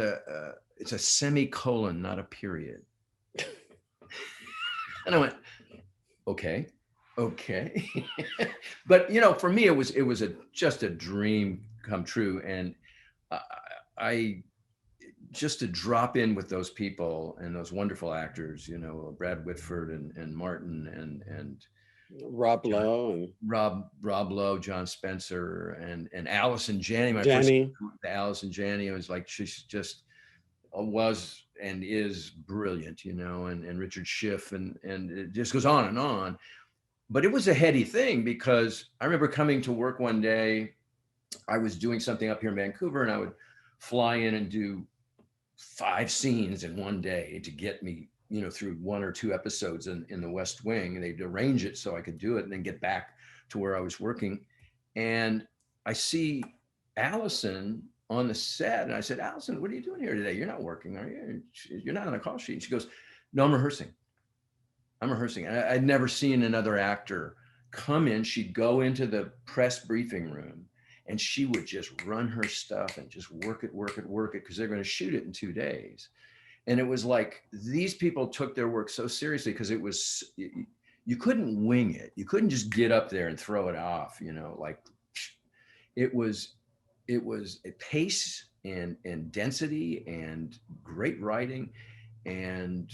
[SPEAKER 5] it's a semicolon, not a period." And I went, okay. But for me, it was just a dream come true. And I just to drop in with those people and those wonderful actors, Brad Whitford and Martin and
[SPEAKER 1] Rob Lowe and
[SPEAKER 5] Rob Lowe, John Spencer and Allison Janney. Allison Janney was like, she's just was and is brilliant, and Richard Schiff and it just goes on and on. But it was a heady thing because I remember coming to work one day. I was doing something up here in Vancouver and I would fly in and do 5 scenes in one day to get me, through 1 or 2 episodes in the West Wing, and they'd arrange it so I could do it and then get back to where I was working. And I see Allison on the set and I said, "Allison, what are you doing here today? You're not working, are you? You're not on a call sheet." And she goes, "No, I'm rehearsing. And I'd never seen another actor come in. She'd go into the press briefing room and she would just run her stuff and just work it, because they're going to shoot it in 2 days. And it was like, these people took their work so seriously because you couldn't wing it. You couldn't just get up there and throw it off, like it was a pace and density and great writing. And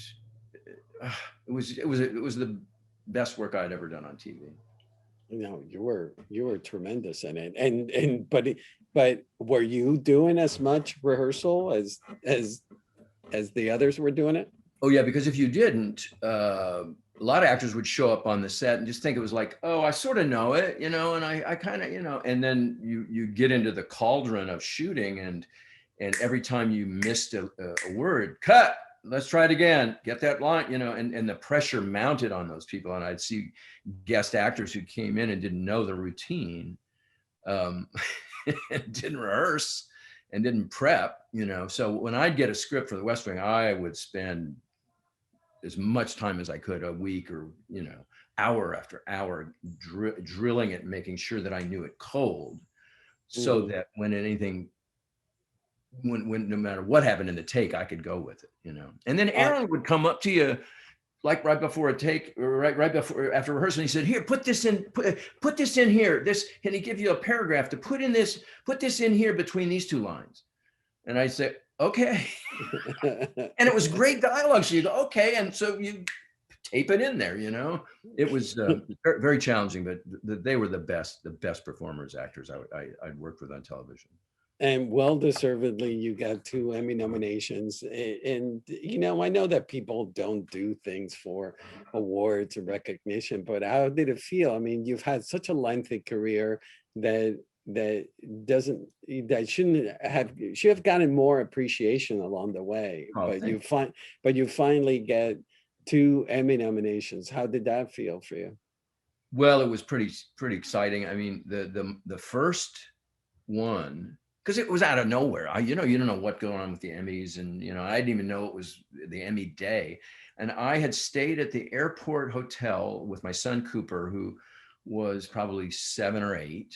[SPEAKER 5] it was the best work I'd ever done on TV.
[SPEAKER 1] You were tremendous in it. But were you doing as much rehearsal as the others were doing it?
[SPEAKER 5] Oh yeah, because if you didn't, a lot of actors would show up on the set and just think it was like, oh, I sort of know it, and I kind of, and then you get into the cauldron of shooting, and every time you missed a word, cut, let's try it again, get that line, and the pressure mounted on those people. And I'd see guest actors who came in and didn't know the routine, didn't rehearse and didn't prep, So when I'd get a script for the West Wing, I would spend as much time as I could, a week or, hour after hour, drilling it, making sure that I knew it cold, so that when no matter what happened in the take, I could go with it, And then Aaron would come up to you, like right before a take, or right before, after rehearsal, and he said, "Here, put this in here. And he'd give you a paragraph to put this in here between these 2 lines." And I said, "Okay." And it was great dialogue. So you go, "Okay," and so you tape it in there. It was very, very challenging, but they were the best performers, actors I'd worked with on television.
[SPEAKER 1] And well-deservedly, you got 2 Emmy nominations. And, I know that people don't do things for awards or recognition, but how did it feel? I mean, you've had such a lengthy career that should have gotten more appreciation along the way. But you finally get 2 Emmy nominations. How did that feel for you?
[SPEAKER 5] Well, it was pretty exciting. I mean, the first one, because it was out of nowhere. You don't know what's going on with the Emmys, and I didn't even know it was the Emmy day. And I had stayed at the airport hotel with my son Cooper, who was probably 7 or 8,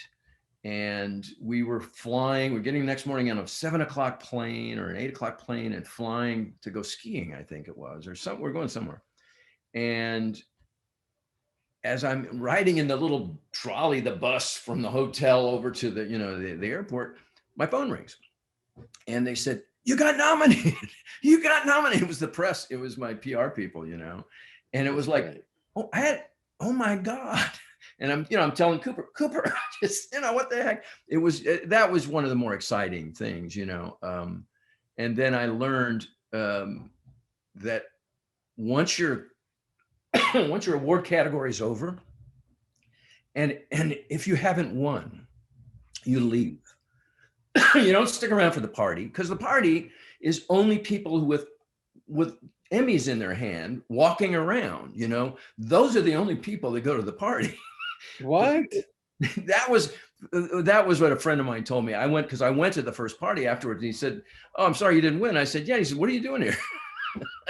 [SPEAKER 5] and we were flying. We're getting the next morning on a 7 o'clock plane or an 8 o'clock plane and flying to go skiing, I think it was, or something. We're going somewhere, and as I'm riding in the little trolley, the bus from the hotel over to the airport, my phone rings, and they said, "You got nominated. You got nominated." It was the press. It was my PR people, and it was like, oh my God. And I'm telling Cooper, just, what the heck? That was one of the more exciting things, And then I learned that once your once your award category is over, and if you haven't won, you leave. You don't stick around for the party, because the party is only people who with Emmys in their hand walking around. You know, those are the only people that go to the party.
[SPEAKER 1] What?
[SPEAKER 5] That was what a friend of mine told me. I went because I went to the first party afterwards. And he said, "Oh, I'm sorry you didn't win." I said, "Yeah." He said, "What are you doing here?"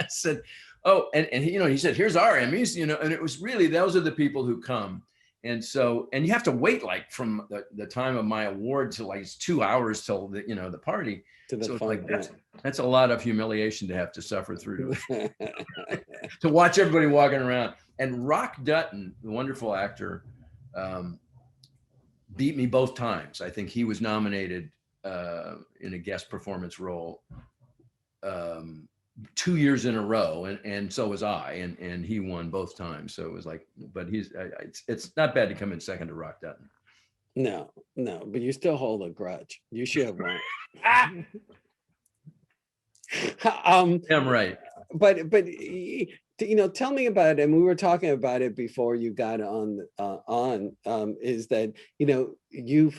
[SPEAKER 5] I said, "Oh," and he, you know, he said, "Here's our Emmys," you know, and it was really, those are the people who come. And so, and you have to wait like from the time of my award to like 2 hours till the, you know, the party. So it's like, that's a lot of humiliation to have to suffer through to watch everybody walking around. And Rock Dutton, the wonderful actor, beat me both times. I think he was nominated in a guest performance role 2 years in a row, and so was I, and he won both times. So it was like, but it's not bad to come in second to Rock Dutton.
[SPEAKER 1] No, but you still hold a grudge. You should have won.
[SPEAKER 5] I'm right.
[SPEAKER 1] But you know, tell me about it. And we were talking about it before you got on. Is that, you know, you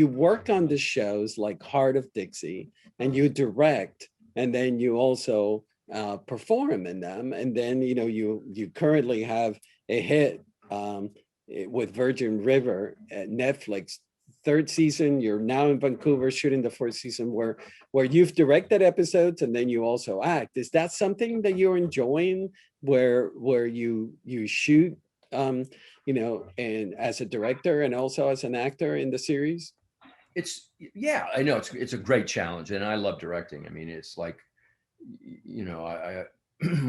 [SPEAKER 1] work on the shows like Heart of Dixie, and you direct, and then you also perform in them. And then, you know, you currently have a hit with Virgin River at Netflix, 3rd season. You're now in Vancouver shooting the 4th season, where you've directed episodes and then you also act. Is that something that you're enjoying, where you shoot, you know, and as a director and also as an actor in the series?
[SPEAKER 5] Yeah, I know it's a great challenge, and I love directing. I mean, it's like, you know,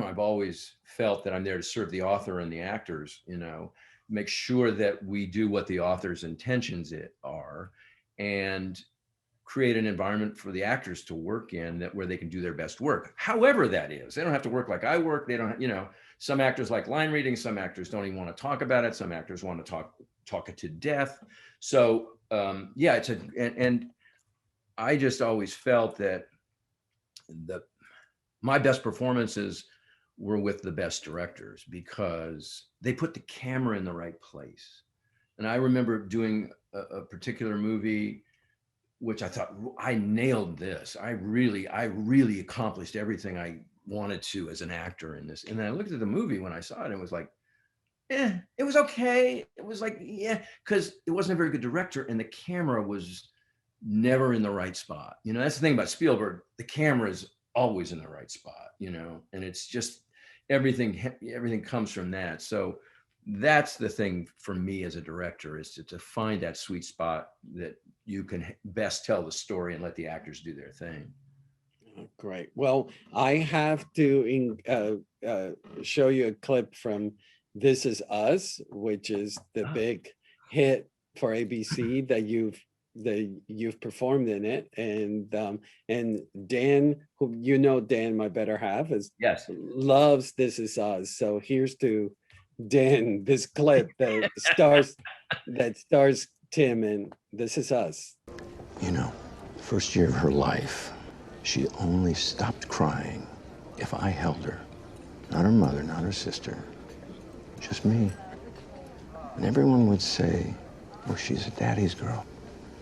[SPEAKER 5] I've always felt that I'm there to serve the author and the actors, you know, make sure that we do what the author's intentions are, and create an environment for the actors to work in that where they can do their best work. However that is, they don't have to work like I work. They don't, you know, some actors like line reading, some actors don't even want to talk about it. Some actors want to talk it to death. So yeah, and I just always felt that my best performances were with the best directors, because they put the camera in the right place. And I remember doing a particular movie, which I thought, I nailed this. I really accomplished everything I wanted to as an actor in this. And then I looked at the movie when I saw it, and it was like, it was okay. It was like, yeah, because it wasn't a very good director, and the camera was never in the right spot. You know, that's the thing about Spielberg. The camera is always in the right spot, you know, and it's just everything comes from that. So that's the thing for me as a director, is to find that sweet spot that you can best tell the story and let the actors do their thing.
[SPEAKER 1] Great. Well, I have to show you a clip from This Is Us, which is the big hit for ABC that you've performed in it, and Dan, who you know, Dan, my better half, loves This Is Us. So here's to Dan, this clip that stars Tim in This Is Us.
[SPEAKER 11] You know, first year of her life, she only stopped crying if I held her. Not her mother, not her sister, just me. And everyone would say, well, she's a daddy's girl.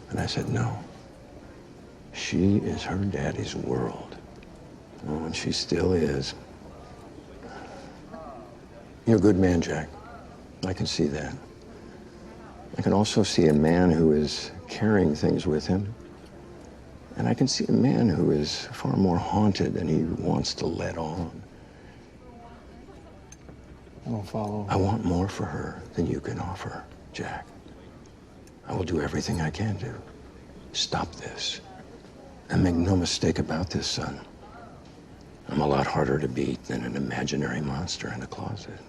[SPEAKER 11] And I said, no, she is her daddy's world. Oh, and she still is. You're a good man, Jack. I can see that. I can also see a man who is carrying things with him. And I can see a man who is far more haunted than he wants to let on. I won't follow. I want more for her than you can offer, Jack. I will do everything I can to stop this. And make no mistake about this, son. I'm a lot harder to beat than an imaginary monster in a closet.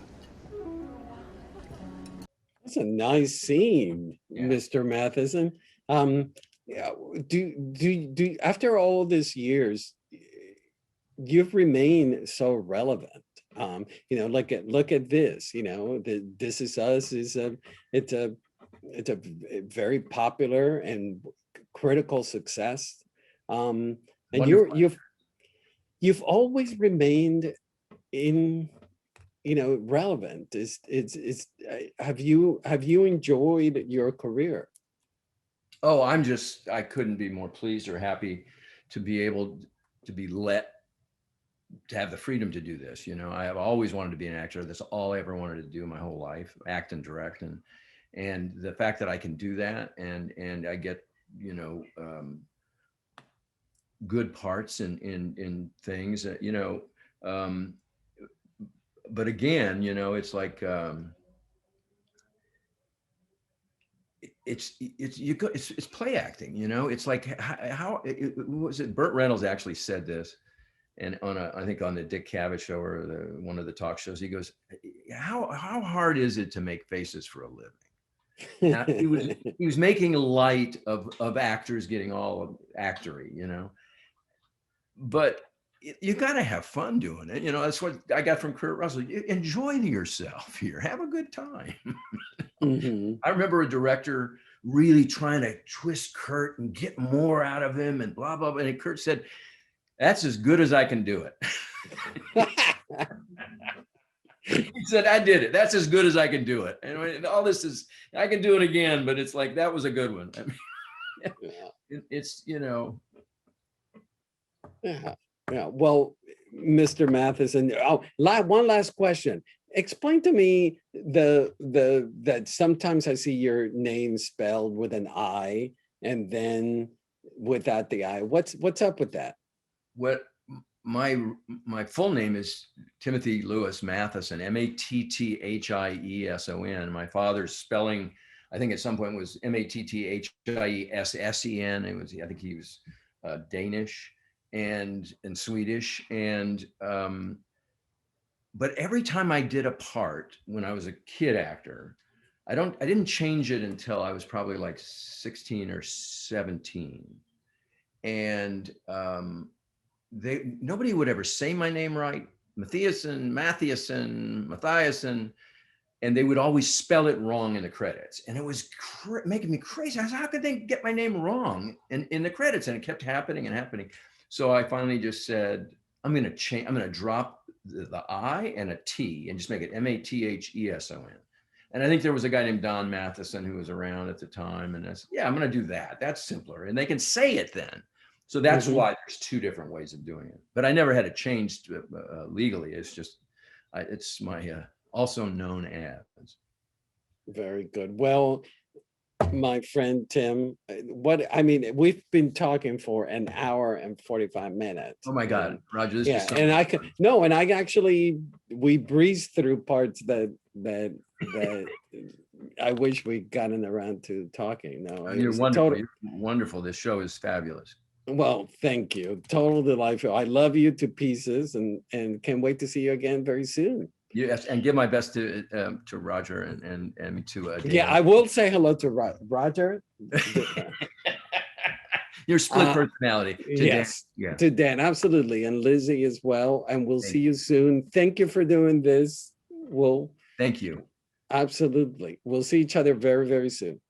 [SPEAKER 1] That's a nice scene, yeah. Mr. Matheson. Yeah, do after all these years, you've remained so relevant. You know, look at this. You know, This Is Us is it's a very popular and critical success. And you've always remained in, relevant. Have you enjoyed your career?
[SPEAKER 5] Oh, I couldn't be more pleased or happy to be able to be to have the freedom to do this. I have always wanted to be an actor. That's all I ever wanted to do my whole life, act and direct. And the fact that I can do that and I get, good parts in things that, but again, it's like, it's play acting, it's like how was it? Burt Reynolds actually said this, and I think on the Dick Cavett show or one of the talk shows, he goes, how hard is it to make faces for a living? Now, he was making light of actors getting all actory, but you got to have fun doing it. That's what I got from Kurt Russell. Enjoy yourself here. Have a good time.
[SPEAKER 1] Mm-hmm.
[SPEAKER 5] I remember a director really trying to twist Kurt and get more out of him and blah, blah, blah. And Kurt said, that's as good as I can do it. He said, I did it. That's as good as I can do it. And all this is, I can do it again, but it's like, that was a good one. I mean, it's,
[SPEAKER 1] Yeah. Well, Mr. Matheson, one last question. Explain to me that sometimes I see your name spelled with an I and then without the I. What's up with that?
[SPEAKER 5] What my full name is Timothy Lewis Matheson, Mattthieson. My father's spelling, I think at some point was Matthiesen. I think he was Danish and Swedish, but every time I did a part when I was a kid actor, I didn't change it until I was probably like 16 or 17, and nobody would ever say my name right, Matheson, and they would always spell it wrong in the credits, and it was making me crazy. I said, how could they get my name wrong in the credits? And it kept happening and happening. So I finally just said, I'm going to drop the I and a T and just make it Matheson. And I think there was a guy named Don Matheson who was around at the time. And I said, yeah, I'm going to do that. That's simpler. And they can say it then. So that's why there's two different ways of doing it. But I never had it changed legally. It's just, it's my also known as.
[SPEAKER 1] Very good. Well, my friend Tim, we've been talking for an hour and 45 minutes.
[SPEAKER 5] Oh my God, Roger! This is
[SPEAKER 1] we breezed through parts that I wish we'd gotten around to talking. No,
[SPEAKER 5] you're wonderful. You're wonderful. This show is fabulous.
[SPEAKER 1] Well, thank you. Total delightful. I love you to pieces, and can't wait to see you again very soon.
[SPEAKER 5] Yes, and give my best to Roger and to Dan.
[SPEAKER 1] Yeah, I will say hello to Roger.
[SPEAKER 5] Your split personality.
[SPEAKER 1] Yes,
[SPEAKER 5] Dan.
[SPEAKER 1] To Dan, absolutely, and Lizzie as well. And we'll see you soon. Thank you for doing this.
[SPEAKER 5] Thank you.
[SPEAKER 1] Absolutely. We'll see each other very, very soon.